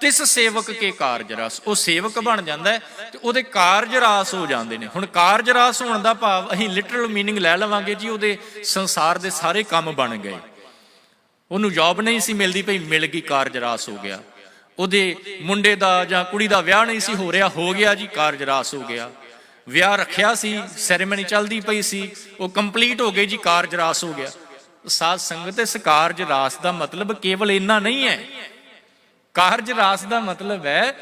A: ਤਿਸ ਸੇਵਕ ਕੇ ਕਾਰਜ ਰਸ, ਉਹ ਸੇਵਕ ਬਣ ਜਾਂਦਾ ਹੈ ਤੇ ਉਹਦੇ ਕਾਰਜ ਰਾਸ ਹੋ ਜਾਂਦੇ ਨੇ। ਹੁਣ ਕਾਰਜ ਰਾਸ ਹੋਣ ਦਾ ਭਾਵ ਅਸੀਂ ਲਿਟਰਲ ਮੀਨਿੰਗ ਲੈ ਲਵਾਂਗੇ ਜੀ, ਉਹਦੇ ਸੰਸਾਰ ਦੇ ਸਾਰੇ ਕੰਮ ਬਣ ਗਏ। ਉਹਨੂੰ ਜੌਬ ਨਹੀਂ ਸੀ ਮਿਲਦੀ, ਭਈ ਮਿਲ ਗਈ, ਕਾਰਜ ਰਾਸ ਹੋ ਗਿਆ। ਉਹਦੇ ਮੁੰਡੇ ਦਾ ਜਾਂ ਕੁੜੀ ਦਾ ਵਿਆਹ ਨਹੀਂ ਸੀ ਹੋ ਰਿਹਾ, ਹੋ ਗਿਆ ਜੀ, ਕਾਰਜ ਰਾਸ ਹੋ ਗਿਆ। ਵਿਆਹ ਰੱਖਿਆ ਸੀ, ਸੈਰੇਮਨੀ ਚੱਲਦੀ ਪਈ ਸੀ, ਉਹ ਕੰਪਲੀਟ ਹੋ ਗਈ ਜੀ, ਕਾਰਜ ਰਾਸ ਹੋ ਗਿਆ। ਸਾਧ ਸੰਗਤ, ਇਸ ਕਾਰਜ ਰਾਸ ਦਾ ਮਤਲਬ ਕੇਵਲ ਇੰਨਾ ਨਹੀਂ ਹੈ। ਕਾਰਜ ਰਾਸ ਦਾ ਮਤਲਬ ਹੈ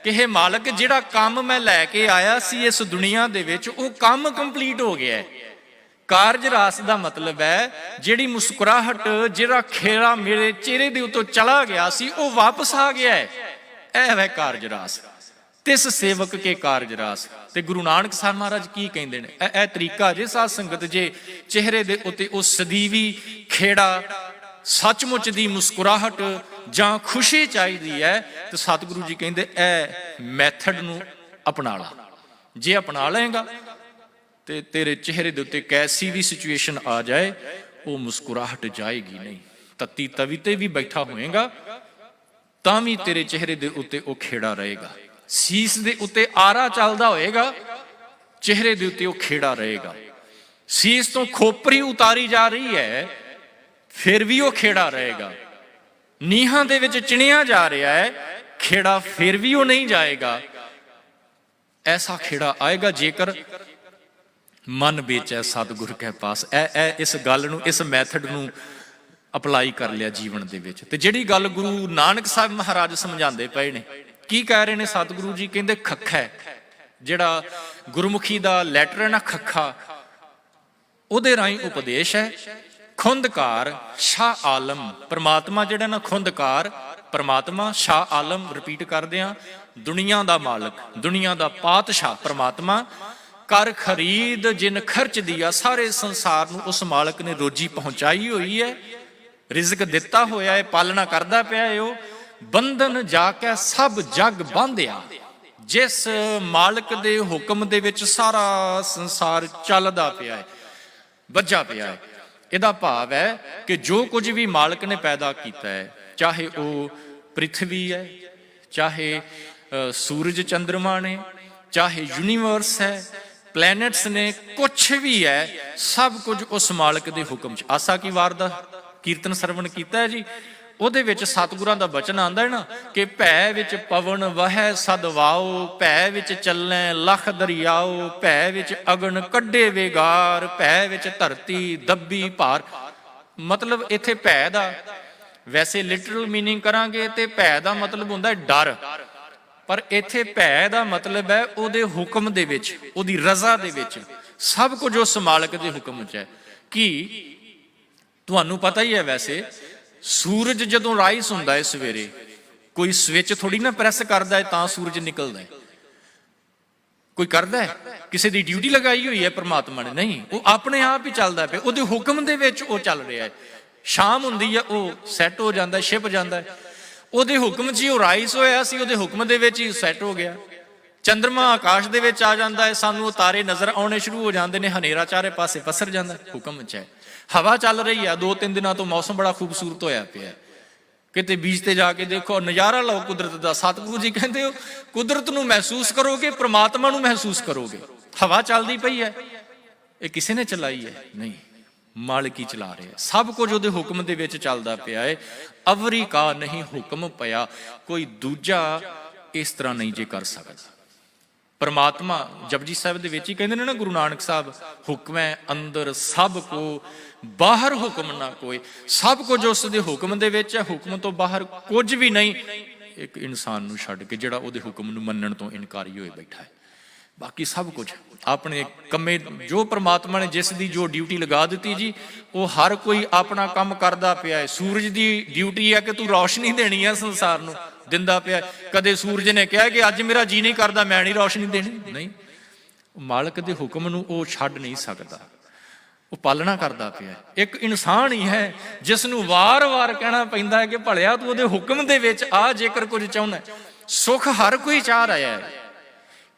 A: ਕਿ ਇਹ ਮਾਲਕ, ਜਿਹੜਾ ਕੰਮ ਮੈਂ ਲੈ ਕੇ ਆਇਆ ਸੀ ਇਸ ਦੁਨੀਆ ਦੇ ਵਿੱਚ, ਉਹ ਕੰਮ ਕੰਪਲੀਟ ਹੋ ਗਿਆ। ਕਾਰਜ ਰਾਸ ਦਾ ਮਤਲਬ ਹੈ ਜਿਹੜੀ ਮੁਸਕਰਾਹਟ, ਜਿਹੜਾ ਖੇੜਾ ਮੇਰੇ ਚਿਹਰੇ ਦੇ ਉੱਤੋਂ ਚਲਾ ਗਿਆ ਸੀ, ਉਹ ਵਾਪਸ ਆ ਗਿਆ। ਇਹ ਹੈ ਕਾਰਜ ਰਾਸ। ਤਿਸ ਸੇਵਕ ਕੇ ਕਾਰਜ ਰਾਸ। ਤੇ ਗੁਰੂ ਨਾਨਕ ਸਾਹਿਬ ਮਹਾਰਾਜ ਕੀ ਕਹਿੰਦੇ ਨੇ? ਇਹ ਤਰੀਕਾ ਜੇ ਸਾਧ ਸੰਗਤ, ਜੇ ਚਿਹਰੇ ਦੇ ਉੱਤੇ ਉਹ ਸਦੀਵੀ ਖੇੜਾ, ਸੱਚਮੁੱਚ ਦੀ ਮੁਸਕਰਾਹਟ ਜਾਂ ਖੁਸ਼ੀ ਚਾਹੀਦੀ ਹੈ, ਤੇ ਸਤਿਗੁਰੂ ਜੀ ਕਹਿੰਦੇ ਇਹ ਮੈਥਡ ਨੂੰ ਅਪਣਾ ਲਾ। ਜੇ ਅਪਣਾ ਲਏਗਾ ਤੇ ਤੇਰੇ ਚਿਹਰੇ ਦੇ ਉੱਤੇ ਕੈਸੀ ਵੀ ਸਿਚੁਏਸ਼ਨ ਆ ਜਾਏ, ਉਹ ਮੁਸਕਰਾਹਟ ਜਾਏਗੀ ਨਹੀਂ। ਤੱਤੀ ਤਵੀ ਤੇ ਵੀ ਬੈਠਾ ਹੋਏਗਾ ਤਾਂ ਵੀ ਤੇਰੇ ਚਿਹਰੇ ਦੇ ਉੱਤੇ ਉਹ ਖੇੜਾ ਰਹੇਗਾ। ਸੀਸ ਦੇ ਉੱਤੇ ਆਰਾ ਚੱਲਦਾ ਹੋਏਗਾ, ਚਿਹਰੇ ਦੇ ਉੱਤੇ ਉਹ ਖੇੜਾ ਰਹੇਗਾ। ਸੀਸ ਤੋਂ ਖੋਪਰੀ ਉਤਾਰੀ ਜਾ ਰਹੀ ਹੈ, ਫਿਰ ਵੀ ਉਹ ਖੇੜਾ ਰਹੇਗਾ। ਨੀਹਾਂ ਦੇ ਵਿੱਚ ਚਿਣਿਆ ਜਾ ਰਿਹਾ ਹੈ, ਖੇੜਾ ਫਿਰ ਵੀ ਉਹ ਨਹੀਂ ਜਾਏਗਾ। ਐਸਾ ਖੇੜਾ ਆਏਗਾ ਜੇਕਰ ਮਨ ਵਿੱਚ ਹੈ ਸਤਿਗੁਰ ਕੇ ਪਾਸ। ਇਸ ਗੱਲ ਨੂੰ, ਇਸ ਮੈਥਡ ਨੂੰ ਅਪਲਾਈ ਕਰ ਲਿਆ ਜੀਵਨ ਦੇ ਵਿੱਚ। ਤੇ ਜਿਹੜੀ ਗੱਲ ਗੁਰੂ ਨਾਨਕ ਸਾਹਿਬ ਮਹਾਰਾਜ ਸਮਝਾਉਂਦੇ ਪਏ ਨੇ, ਕੀ ਕਹਿ ਰਹੇ ਨੇ ਸਤਿਗੁਰੂ ਜੀ? ਕਹਿੰਦੇ ਖੱਖਾ, ਜਿਹੜਾ ਗੁਰਮੁਖੀ ਦਾ ਲੈਟਰ ਹੈ ਨਾ, ਖੱਖਾ, ਉਹਦੇ ਰਾਹੀਂ ਉਪਦੇਸ਼ ਹੈ। ਖੁੰਦਕਾਰ ਸ਼ਾਹ ਆਲਮ, ਪਰਮਾਤਮਾ ਜਿਹੜਾ ਨਾ, ਖੁੰਦਕਾਰ ਪਰਮਾਤਮਾ, ਸ਼ਾਹ ਆਲਮ, ਰਿਪੀਟ ਕਰਦੇ ਆ, ਦੁਨੀਆ ਦਾ ਮਾਲਕ, ਦੁਨੀਆ ਦਾ ਪਾਤਸ਼ਾਹ ਪਰਮਾਤਮਾ। ਕਰ ਖਰੀਦ ਜਿਨ ਖਰਚ ਦਿਆ, ਸਾਰੇ ਸੰਸਾਰ ਨੂੰ ਉਸ ਮਾਲਕ ਨੇ ਰੋਜੀ ਪਹੁੰਚਾਈ ਹੋਈ ਹੈ, ਰਿਜ਼ਕ ਦਿੱਤਾ ਹੋਇਆ ਹੈ, ਪਾਲਣਾ ਕਰਦਾ ਪਿਆ ਹੈ। ਉਹ ਬੰਧਨ ਜਾ ਕੇ ਸਭ ਜਗ ਬਾਂਧਿਆ, ਜਿਸ ਮਾਲਕ ਦੇ ਹੁਕਮ ਦੇ ਵਿੱਚ ਸਾਰਾ ਸੰਸਾਰ ਚੱਲਦਾ ਪਿਆ ਹੈ, ਵੱਜਾ ਪਿਆ ਹੈ। ਇਹਦਾ ਭਾਵ ਹੈ ਕਿ ਜੋ ਕੁਝ ਵੀ ਮਾਲਕ ਨੇ ਪੈਦਾ ਕੀਤਾ ਹੈ, ਚਾਹੇ ਉਹ ਪ੍ਰਿਥਵੀ ਹੈ, ਚਾਹੇ ਸੂਰਜ ਚੰਦਰਮਾ ਨੇ, ਚਾਹੇ ਯੂਨੀਵਰਸ ਹੈ, ਪਲੈਨਟਸ ਨੇ, ਕੁਛ ਵੀ ਹੈ, ਸਭ ਕੁਝ ਉਸ ਮਾਲਕ ਦੇ ਹੁਕਮ 'ਚ। ਆਸਾ ਕੀ ਵਾਰ ਦਾ ਕੀਰਤਨ ਸਰਵਣ ਕੀਤਾ ਹੈ ਜੀ, ਉਹਦੇ ਵਿੱਚ ਸਤਿਗੁਰਾਂ ਦਾ ਬਚਨ ਆਉਂਦਾ ਹੈ ਨਾ ਕਿ ਭੈ ਵਿੱਚ ਪਵਨ ਵਹੈ ਸਦਵਾਓ, ਭੈ ਵਿੱਚ ਚੱਲੈ ਲਖ ਦਰਿਆਓ, ਭੈ ਵਿੱਚ ਅਗਨ ਕੱਢੇ ਵੇਗਾਰ, ਭੈ ਵਿੱਚ ਧਰਤੀ ਦੱਬੀ ਭਾਰ। ਮਤਲਬ ਇੱਥੇ ਭੈ ਦਾ ਵੈਸੇ ਲਿਟਰਲ ਮੀਨਿੰਗ ਕਰਾਂਗੇ ਤੇ ਭੈ ਦਾ ਮਤਲਬ ਹੁੰਦਾ ਹੈ ਡਰ, ਪਰ ਇੱਥੇ ਭੈ ਦਾ ਮਤਲਬ ਹੈ ਉਹਦੇ ਹੁਕਮ ਦੇ ਵਿੱਚ, ਉਹਦੀ ਰਜ਼ਾ ਦੇ ਵਿੱਚ। ਸਭ ਕੁਝ ਉਸ ਮਾਲਕ ਦੇ ਹੁਕਮ 'ਚ ਹੈ। ਕਿ ਤੁਹਾਨੂੰ ਪਤਾ ਹੀ ਹੈ ਵੈਸੇ, ਸੂਰਜ ਜਦੋਂ ਰਾਈਸ ਹੁੰਦਾ ਹੈ ਸਵੇਰੇ, ਕੋਈ ਸਵਿਚ ਥੋੜੀ ਨਾ ਪ੍ਰੈਸ ਕਰਦਾ ਹੈ ਤਾਂ ਸੂਰਜ ਨਿਕਲਦਾ ਹੈ। ਕੋਈ ਕਰਦਾ ਹੈ? ਕਿਸੇ ਦੀ ਡਿਊਟੀ ਲਗਾਈ ਹੋਈ ਹੈ ਪਰਮਾਤਮਾ ਨੇ? ਨਹੀਂ, ਉਹ ਆਪਣੇ ਆਪ ਹੀ ਚੱਲਦਾ ਪਿਆ, ਉਹਦੇ ਹੁਕਮ ਦੇ ਵਿੱਚ ਉਹ ਚੱਲ ਰਿਹਾ ਹੈ। ਸ਼ਾਮ ਹੁੰਦੀ ਹੈ, ਉਹ ਸੈੱਟ ਹੋ ਜਾਂਦਾ, ਛਿਪ ਜਾਂਦਾ ਹੈ। ਉਹਦੇ ਹੁਕਮ 'ਚ ਹੀ ਉਹ ਰਾਈਸ ਹੋਇਆ ਸੀ, ਉਹਦੇ ਹੁਕਮ ਦੇ ਵਿੱਚ ਹੀ ਸੈੱਟ ਹੋ ਗਿਆ। ਚੰਦਰਮਾ ਆਕਾਸ਼ ਦੇ ਵਿੱਚ ਆ ਜਾਂਦਾ ਹੈ, ਸਾਨੂੰ ਉਹ ਤਾਰੇ ਨਜ਼ਰ ਆਉਣੇ ਸ਼ੁਰੂ ਹੋ ਜਾਂਦੇ ਨੇ, ਹਨੇਰਾ ਚਾਰੇ ਪਾਸੇ ਪਸਰ ਜਾਂਦਾ, ਹੁਕਮ 'ਚ ਹੈ। ਹਵਾ ਚੱਲ ਰਹੀ ਹੈ, 2-3 ਦਿਨਾਂ ਤੋਂ ਮੌਸਮ ਬੜਾ ਖੂਬਸੂਰਤ ਹੋਇਆ ਪਿਆ, ਕਿਤੇ ਬੀਚ ਤੇ ਜਾ ਕੇ ਦੇਖੋ, ਨਜ਼ਾਰਾ ਲਓ ਕੁਦਰਤ ਦਾ। ਸਤਿਗੁਰੂ ਜੀ ਕਹਿੰਦੇ ਹੋ ਕੁਦਰਤ ਨੂੰ ਮਹਿਸੂਸ ਕਰੋਗੇ, ਪ੍ਰਮਾਤਮਾ ਨੂੰ ਮਹਿਸੂਸ ਕਰੋਗੇ। ਹਵਾ ਚੱਲਦੀ ਪਈ ਹੈ, ਇਹ ਕਿਸੇ ਨੇ ਚਲਾਈ ਹੈ? ਨਹੀਂ, ਮਾਲਕ ਹੀ ਚਲਾ ਰਿਹਾ। ਸਭ ਕੁਝ ਉਹਦੇ ਹੁਕਮ ਦੇ ਵਿੱਚ ਚੱਲਦਾ ਪਿਆ ਹੈ। ਅਵਰੀ ਕਾ ਨਹੀਂ ਹੁਕਮ ਪਿਆ, ਕੋਈ ਦੂਜਾ ਇਸ ਤਰ੍ਹਾਂ ਨਹੀਂ ਜੇ ਕਰ ਸਕਦਾ। ਪਰਮਾਤਮਾ ਜਪਜੀ ਸਾਹਿਬ ਦੇ ਵਿੱਚ ਹੀ ਕਹਿੰਦੇ ਨੇ ਨਾ ਗੁਰੂ ਨਾਨਕ ਸਾਹਿਬ, ਹੁਕਮ ਹੈ ਅੰਦਰ ਸਭ ਕੋ, ਬਾਹਰ ਹੁਕਮ ਨਾ ਕੋਈ। ਸਭ ਕੁਝ ਉਸ ਦੇ ਹੁਕਮ ਦੇ ਵਿੱਚ ਹੈ, ਹੁਕਮ ਤੋਂ ਬਾਹਰ ਕੁਝ ਵੀ ਨਹੀਂ, ਇੱਕ ਇਨਸਾਨ ਨੂੰ ਛੱਡ ਕੇ ਜਿਹੜਾ ਉਹਦੇ ਹੁਕਮ ਨੂੰ ਮੰਨਣ ਤੋਂ ਇਨਕਾਰੀ ਹੋਏ ਬੈਠਾ ਹੈ। ਬਾਕੀ ਸਭ ਕੁਝ ਆਪਣੇ ਕੰਮੇ, ਜੋ ਪ੍ਰਮਾਤਮਾ ਨੇ ਜਿਸ ਦੀ ਜੋ ਡਿਊਟੀ ਲਗਾ ਦਿੱਤੀ ਜੀ, ਉਹ ਹਰ ਕੋਈ ਆਪਣਾ ਕੰਮ ਕਰਦਾ ਪਿਆ ਹੈ। ਸੂਰਜ ਦੀ ਡਿਊਟੀ ਹੈ ਕਿ ਤੂੰ ਰੌਸ਼ਨੀ ਦੇਣੀ ਹੈ ਸੰਸਾਰ ਨੂੰ, ਦਿੰਦਾ ਪਿਆ। ਕਦੇ ਸੂਰਜ ਨੇ ਕਿਹਾ ਕਿ ਅੱਜ ਮੇਰਾ ਜੀ ਨਹੀਂ ਕਰਦਾ, ਮੈਂ ਨਹੀਂ ਰੌਸ਼ਨੀ ਦੇਣੀ, ਨਹੀਂ। ਮਾਲਕ ਦੇ ਹੁਕਮ ਨੂੰ ਉਹ ਛੱਡ ਨਹੀਂ ਸਕਦਾ, ਉਹ ਪਾਲਣਾ ਕਰਦਾ ਪਿਆ। ਇੱਕ ਇਨਸਾਨ ਹੀ ਹੈ ਜਿਸ ਨੂੰ ਵਾਰ-ਵਾਰ ਕਹਿਣਾ ਪੈਂਦਾ ਹੈ ਕਿ ਭਲਿਆ ਤੂੰ ਉਹਦੇ ਹੁਕਮ ਦੇ ਵਿੱਚ ਆ, ਜੇਕਰ ਕੁਝ ਚਾਹੁੰਦਾ। ਸੁੱਖ ਹਰ ਕੋਈ ਚਾਹ ਰਿਹਾ ਹੈ।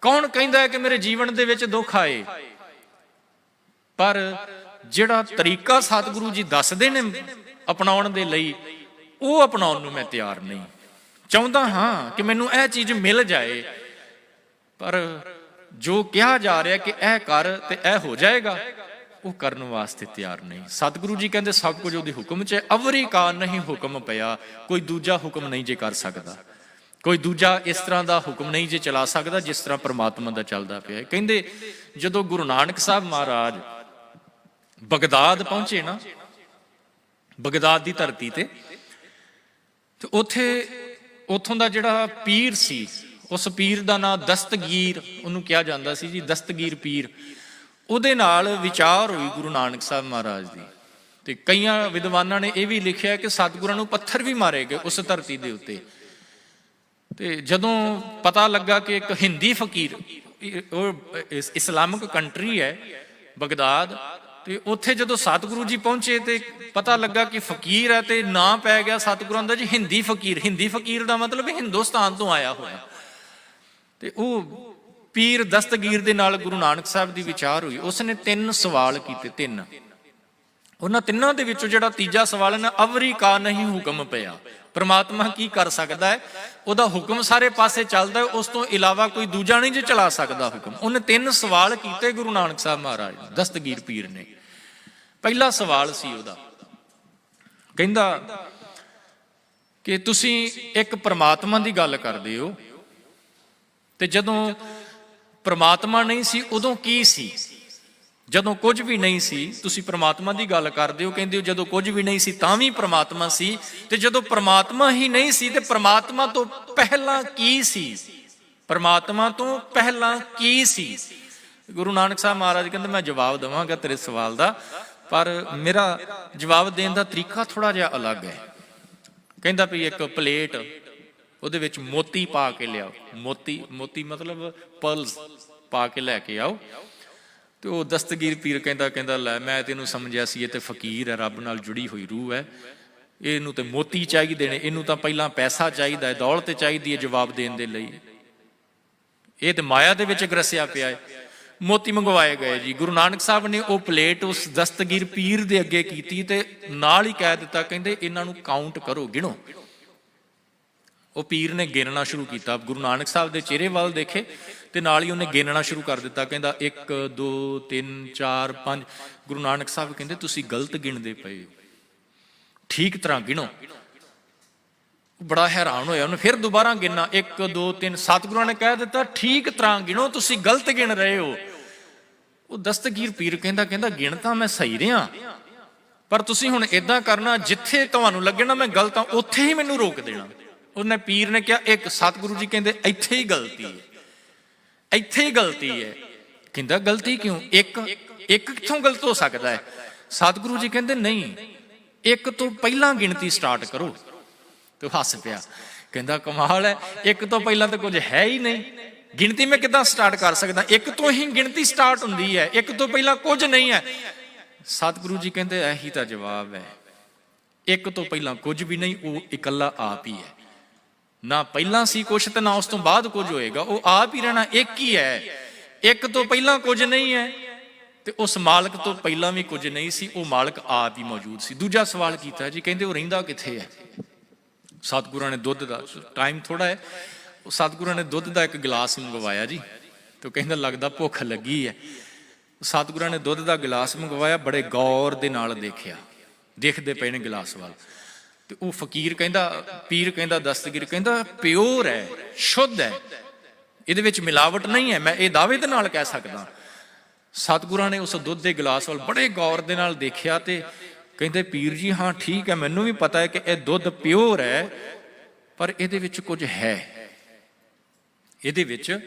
A: ਕੌਣ ਕਹਿੰਦਾ ਹੈ ਕਿ ਮੇਰੇ ਜੀਵਨ ਦੇ ਵਿੱਚ ਦੁੱਖ ਆਏ? ਪਰ ਜਿਹੜਾ ਤਰੀਕਾ ਸਤਿਗੁਰੂ ਜੀ ਦੱਸਦੇ ਨੇ ਅਪਣਾਉਣ ਦੇ ਲਈ, ਉਹ ਅਪਣਾਉਣ ਨੂੰ ਮੈਂ ਤਿਆਰ ਨਹੀਂ। ਚਾਹੁੰਦਾ ਹਾਂ ਕਿ ਮੈਨੂੰ ਇਹ ਚੀਜ਼ ਮਿਲ ਜਾਏ, ਪਰ ਜੋ ਕਿਹਾ ਜਾ ਰਿਹਾ ਕਿ ਇਹ ਕਰ ਤੇ ਇਹ ਹੋ ਜਾਏਗਾ, ਉਹ ਕਰਨ ਵਾਸਤੇ ਤਿਆਰ ਨਹੀਂ। ਸਤਿਗੁਰੂ ਜੀ ਕਹਿੰਦੇ ਸਭ ਕੁਝ ਉਹਦੇ ਹੁਕਮ 'ਚ ਹੈ। ਅਵਰੀ ਕਾ ਨਹੀਂ ਹੁਕਮ ਪਿਆ, ਕੋਈ ਦੂਜਾ ਹੁਕਮ ਨਹੀਂ ਜੇ ਕਰ ਸਕਦਾ, ਕੋਈ ਦੂਜਾ ਇਸ ਤਰ੍ਹਾਂ ਦਾ ਹੁਕਮ ਨਹੀਂ ਜੇ ਚਲਾ ਸਕਦਾ ਜਿਸ ਤਰ੍ਹਾਂ ਪਰਮਾਤਮਾ ਦਾ ਚੱਲਦਾ ਪਿਆ। ਕਹਿੰਦੇ ਜਦੋਂ ਗੁਰੂ ਨਾਨਕ ਸਾਹਿਬ ਮਹਾਰਾਜ ਬਗਦਾਦ ਪਹੁੰਚੇ ਨਾ, ਬਗਦਾਦ ਦੀ ਧਰਤੀ ਤੇ ਉੱਥੋਂ ਦਾ ਜਿਹੜਾ ਪੀਰ ਸੀ, ਉਸ ਪੀਰ ਦਾ ਨਾਂ ਦਸਤਗੀਰ ਉਹਨੂੰ ਕਿਹਾ ਜਾਂਦਾ ਸੀ ਜੀ, ਦਸਤਗੀਰ ਪੀਰ। ਉਹਦੇ ਨਾਲ ਵਿਚਾਰ ਹੋਈ ਗੁਰੂ ਨਾਨਕ ਸਾਹਿਬ ਮਹਾਰਾਜ ਦੀ। ਤੇ ਕਈਆਂ ਵਿਦਵਾਨਾਂ ਨੇ ਇਹ ਵੀ ਲਿਖਿਆ ਕਿ ਸਤਿਗੁਰਾਂ ਨੂੰ ਪੱਥਰ ਵੀ ਮਾਰੇ ਗਏ ਉਸ ਧਰਤੀ ਦੇ ਉੱਤੇ। ਤੇ ਜਦੋਂ ਪਤਾ ਲੱਗਾ ਕਿ ਇੱਕ ਹਿੰਦੀ ਫਕੀਰ, ਉਹ ਇਸਲਾਮਿਕ ਕੰਟਰੀ ਹੈ ਬਗਦਾਦ, ਤੇ ਉੱਥੇ ਜਦੋਂ ਸਤਿਗੁਰੂ ਜੀ ਪਹੁੰਚੇ ਤੇ ਪਤਾ ਲੱਗਾ ਕਿ ਫਕੀਰ ਹੈ, ਤੇ ਨਾਂ ਪੈ ਗਿਆ ਸਤਿਗੁਰਾਂ ਦਾ ਜੀ ਹਿੰਦੀ ਫਕੀਰ। ਹਿੰਦੀ ਫਕੀਰ ਦਾ ਮਤਲਬ ਹਿੰਦੁਸਤਾਨ ਤੋਂ ਆਇਆ ਹੋਇਆ। ਤੇ ਉਹ ਪੀਰ ਦਸਤਗੀਰ ਦੇ ਨਾਲ ਗੁਰੂ ਨਾਨਕ ਸਾਹਿਬ ਦੀ ਵਿਚਾਰ ਹੋਈ। ਉਸਨੇ 3 ਸਵਾਲ ਕੀਤੇ, 3। ਉਹਨਾਂ ਤਿੰਨਾਂ ਦੇ ਵਿੱਚੋਂ ਜਿਹੜਾ ਤੀਜਾ ਸਵਾਲ ਹੈ ਨਾ, ਅਵਰੀ ਕਾ ਨਹੀਂ ਹੁਕਮ ਪਿਆ, ਪਰਮਾਤਮਾ ਕੀ ਕਰ ਸਕਦਾ ਹੈ? ਉਹਦਾ ਹੁਕਮ ਸਾਰੇ ਪਾਸੇ ਚੱਲਦਾ ਹੈ, ਉਸ ਤੋਂ ਇਲਾਵਾ ਕੋਈ ਦੂਜਾ ਨਹੀਂ ਜੇ ਚਲਾ ਸਕਦਾ ਹੁਕਮ। ਉਹਨੇ 3 ਸਵਾਲ ਕੀਤੇ ਗੁਰੂ ਨਾਨਕ ਸਾਹਿਬ ਮਹਾਰਾਜ ਦਸਤਗੀਰ ਪੀਰ ਨੇ। ਪਹਿਲਾ ਸਵਾਲ ਸੀ ਉਹਦਾ, ਕਹਿੰਦਾ ਕਿ ਤੁਸੀਂ ਇੱਕ ਪਰਮਾਤਮਾ ਦੀ ਗੱਲ ਕਰਦੇ ਹੋ, ਤੇ ਜਦੋਂ ਪਰਮਾਤਮਾ ਨਹੀਂ ਸੀ ਉਦੋਂ ਕੀ ਸੀ? ਜਦੋਂ ਕੁਝ ਵੀ ਨਹੀਂ ਸੀ ਤੁਸੀਂ ਪਰਮਾਤਮਾ ਦੀ ਗੱਲ ਕਰਦੇ ਹੋ, ਕਹਿੰਦੇ ਹੋ ਜਦੋਂ ਕੁਝ ਵੀ ਨਹੀਂ ਸੀ ਤਾਂ ਵੀ ਪਰਮਾਤਮਾ ਸੀ, ਤੇ ਜਦੋਂ ਪਰਮਾਤਮਾ ਹੀ ਨਹੀਂ ਸੀ ਤੇ ਪਰਮਾਤਮਾ ਤੋਂ ਪਹਿਲਾਂ ਕੀ ਸੀ? ਪਰਮਾਤਮਾ ਤੋਂ ਪਹਿਲਾਂ ਕੀ ਸੀ? ਗੁਰੂ ਨਾਨਕ ਸਾਹਿਬ ਮਹਾਰਾਜ ਕਹਿੰਦੇ ਮੈਂ ਜਵਾਬ ਦੇਵਾਂਗਾ ਤੇਰੇ ਸਵਾਲ ਦਾ, ਪਰ ਮੇਰਾ ਜਵਾਬ ਦੇਣ ਦਾ ਤਰੀਕਾ ਥੋੜਾ ਜਿਹਾ ਅਲੱਗ ਹੈ। ਕਹਿੰਦਾ ਵੀ ਇੱਕ ਪਲੇਟ, ਉਹਦੇ ਵਿੱਚ ਮੋਤੀ ਪਾ ਕੇ ਲਿਆਓ। ਮੋਤੀ ਮਤਲਬ ਪਰਲਸ ਪਾ ਕੇ ਲੈ ਕੇ ਆਓ। ਤੇ ਉਹ ਦਸਤਗੀਰ ਪੀਰ ਕਹਿੰਦਾ ਲੈ ਮੈਂ ਤੈਨੂੰ ਸਮਝਿਆ ਸੀ ਇਹ ਤੇ ਫਕੀਰ ਹੈ, ਰੱਬ ਨਾਲ ਜੁੜੀ ਹੋਈ ਰੂਹ ਹੈ, ਇਹਨੂੰ ਤੇ ਮੋਤੀ ਚਾਹੀਦੇ ਨੇ, ਇਹਨੂੰ ਤਾਂ ਪਹਿਲਾਂ ਪੈਸਾ ਚਾਹੀਦਾ ਹੈ, ਦੌਲਤ ਚਾਹੀਦੀ ਹੈ ਜਵਾਬ ਦੇਣ ਦੇ ਲਈ। ਇਹ ਤੇ ਮਾਇਆ ਦੇ ਵਿੱਚ ਗਰਸਿਆ ਪਿਆ ਹੈ। ਮੋਤੀ ਮੰਗਵਾਏ ਗਏ ਜੀ। ਗੁਰੂ ਨਾਨਕ ਸਾਹਿਬ ਨੇ ਉਹ ਪਲੇਟ ਉਸ ਦਸਤਗੀਰ ਪੀਰ ਦੇ ਅੱਗੇ ਕੀਤੀ ਤੇ ਨਾਲ ਹੀ ਕਹਿ ਦਿੱਤਾ, ਕਹਿੰਦੇ ਇਹਨਾਂ ਨੂੰ ਕਾਊਂਟ ਕਰੋ, ਗਿਣੋ। ਉਹ ਪੀਰ ਨੇ ਗਿਣਨਾ ਸ਼ੁਰੂ ਕੀਤਾ। ਗੁਰੂ ਨਾਨਕ ਸਾਹਿਬ ਦੇ ਚਿਹਰੇ ਵੱਲ ਦੇਖੇ ਤੇ ਨਾਲ ਹੀ ਉਹਨੇ ਗਿਣਨਾ ਸ਼ੁਰੂ ਕਰ ਦਿੱਤਾ। ਕਹਿੰਦਾ 1 2 3 4 5। ਗੁਰੂ ਨਾਨਕ ਸਾਹਿਬ ਕਹਿੰਦੇ ਤੁਸੀਂ ਗਲਤ ਗਿਣਦੇ ਪਏ ਹੋ, ਠੀਕ ਤਰ੍ਹਾਂ ਗਿਣੋ। ਬੜਾ ਹੈਰਾਨ ਹੋਇਆ, ਉਹਨੇ ਫਿਰ ਦੁਬਾਰਾ ਗਿਣਨਾ 1 2 3। ਸਤਿਗੁਰਾਂ ਨੇ ਕਹਿ ਦਿੱਤਾ ਠੀਕ ਤਰ੍ਹਾਂ ਗਿਣੋ, ਤੁਸੀਂ ਗਲਤ ਗਿਣ ਰਹੇ ਹੋ। ਉਹ ਦਸਤਗੀਰ ਪੀਰ ਕਹਿੰਦਾ ਗਿਣ ਤਾਂ ਮੈਂ ਸਹੀ ਰਿਹਾ, ਪਰ ਤੁਸੀਂ ਹੁਣ ਏਦਾਂ ਕਰਨਾ, ਜਿੱਥੇ ਤੁਹਾਨੂੰ ਲੱਗੇ ਨਾ ਮੈਂ ਗਲਤ ਹਾਂ ਉੱਥੇ ਹੀ ਮੈਨੂੰ ਰੋਕ ਦੇਣਾ। ਉਹਨੇ ਪੀਰ ਨੇ ਕਿਹਾ 1। ਸਤਿਗੁਰੂ ਜੀ ਕਹਿੰਦੇ ਇੱਥੇ ਹੀ ਗਲਤੀ ਹੈ, ਇੱਥੇ ਹੀ ਗਲਤੀ ਹੈ। ਕਹਿੰਦਾ ਗਲਤੀ ਕਿਉਂ? ਇੱਕ ਕਿੱਥੋਂ ਗਲਤ ਹੋ ਸਕਦਾ ਹੈ? ਸਤਿਗੁਰੂ ਜੀ ਕਹਿੰਦੇ ਨਹੀਂ, 1 ਤੋਂ ਪਹਿਲਾਂ ਗਿਣਤੀ ਸਟਾਰਟ ਕਰੋ। ਤੇ ਹੱਸ ਪਿਆ, ਕਹਿੰਦਾ ਕਮਾਲ ਹੈ, 1 ਤੋਂ ਪਹਿਲਾਂ ਤਾਂ ਕੁਝ ਹੈ ਹੀ ਨਹੀਂ, ਗਿਣਤੀ ਮੈਂ ਕਿੱਦਾਂ ਸਟਾਰਟ ਕਰ ਸਕਦਾ? 1 ਤੋਂ ਹੀ ਗਿਣਤੀ ਸਟਾਰਟ ਹੁੰਦੀ ਹੈ, 1 ਤੋਂ ਪਹਿਲਾਂ ਕੁਝ ਨਹੀਂ ਹੈ। ਸਤਿਗੁਰੂ ਜੀ ਕਹਿੰਦੇ ਇਹੀ ਤਾਂ ਜਵਾਬ ਹੈ। 1 ਤੋਂ ਪਹਿਲਾਂ ਕੁਝ ਵੀ ਨਹੀਂ, ਉਹ ਇਕੱਲਾ ਆਪ ਹੀ ਹੈ। ਨਾ ਪਹਿਲਾਂ ਸੀ ਕੁਛ ਤੇ ਨਾ ਉਸ ਤੋਂ ਬਾਅਦ ਕੁਝ ਹੋਏਗਾ, ਉਹ ਆਪ ਹੀ ਰਹਿਣਾ, ਇੱਕ ਹੀ ਹੈ। 1 ਤੋਂ ਪਹਿਲਾਂ ਕੁਝ ਨਹੀਂ ਹੈ ਤੇ ਉਸ ਮਾਲਕ ਤੋਂ ਪਹਿਲਾਂ ਵੀ ਕੁਝ ਨਹੀਂ ਸੀ, ਉਹ ਮਾਲਕ ਆਪ ਹੀ ਮੌਜੂਦ ਸੀ। ਦੂਜਾ ਸਵਾਲ ਕੀਤਾ ਜੀ, ਕਹਿੰਦੇ ਉਹ ਰਹਿੰਦਾ ਕਿੱਥੇ ਹੈ? ਸਤਿਗੁਰਾਂ ਨੇ ਦੁੱਧ ਦਾ, ਟਾਈਮ ਥੋੜਾ ਹੈ, ਸਤਿਗੁਰਾਂ ਨੇ ਦੁੱਧ ਦਾ ਇੱਕ ਗਿਲਾਸ ਮੰਗਵਾਇਆ ਜੀ, ਤੇ ਕਹਿੰਦਾ ਲੱਗਦਾ ਭੁੱਖ ਲੱਗੀ ਹੈ। ਸਤਿਗੁਰਾਂ ਨੇ ਦੁੱਧ ਦਾ ਗਿਲਾਸ ਮੰਗਵਾਇਆ, ਬੜੇ ਗੌਰ ਦੇ ਨਾਲ ਦੇਖਿਆ, ਦੇਖਦੇ ਪਏ ਨੇ ਗਿਲਾਸ ਵੱਲ, ਤੇ ਉਹ ਫਕੀਰ ਕਹਿੰਦਾ, ਪੀਰ ਕਹਿੰਦਾ, ਦਸਤਗੀਰ ਕਹਿੰਦਾ ਪਿਓਰ ਹੈ, ਸ਼ੁੱਧ ਹੈ, ਇਹਦੇ ਵਿੱਚ ਮਿਲਾਵਟ ਨਹੀਂ ਹੈ, ਮੈਂ ਇਹ ਦਾਅਵੇ ਦੇ ਨਾਲ ਕਹਿ ਸਕਦਾ। ਸਤਿਗੁਰਾਂ ਨੇ ਉਸ ਦੁੱਧ ਦੇ ਗਿਲਾਸ ਵੱਲ ਬੜੇ ਗੌਰ ਦੇ ਨਾਲ ਦੇਖਿਆ ਤੇ ਕਹਿੰਦੇ ਪੀਰ ਜੀ ਹਾਂ ਠੀਕ ਹੈ, ਮੈਨੂੰ ਵੀ ਪਤਾ ਹੈ ਕਿ ਇਹ ਦੁੱਧ ਪਿਓਰ ਹੈ, ਪਰ ਇਹਦੇ ਵਿੱਚ ਕੁਝ ਹੈ, ਇਹਦੇ ਵਿੱਚ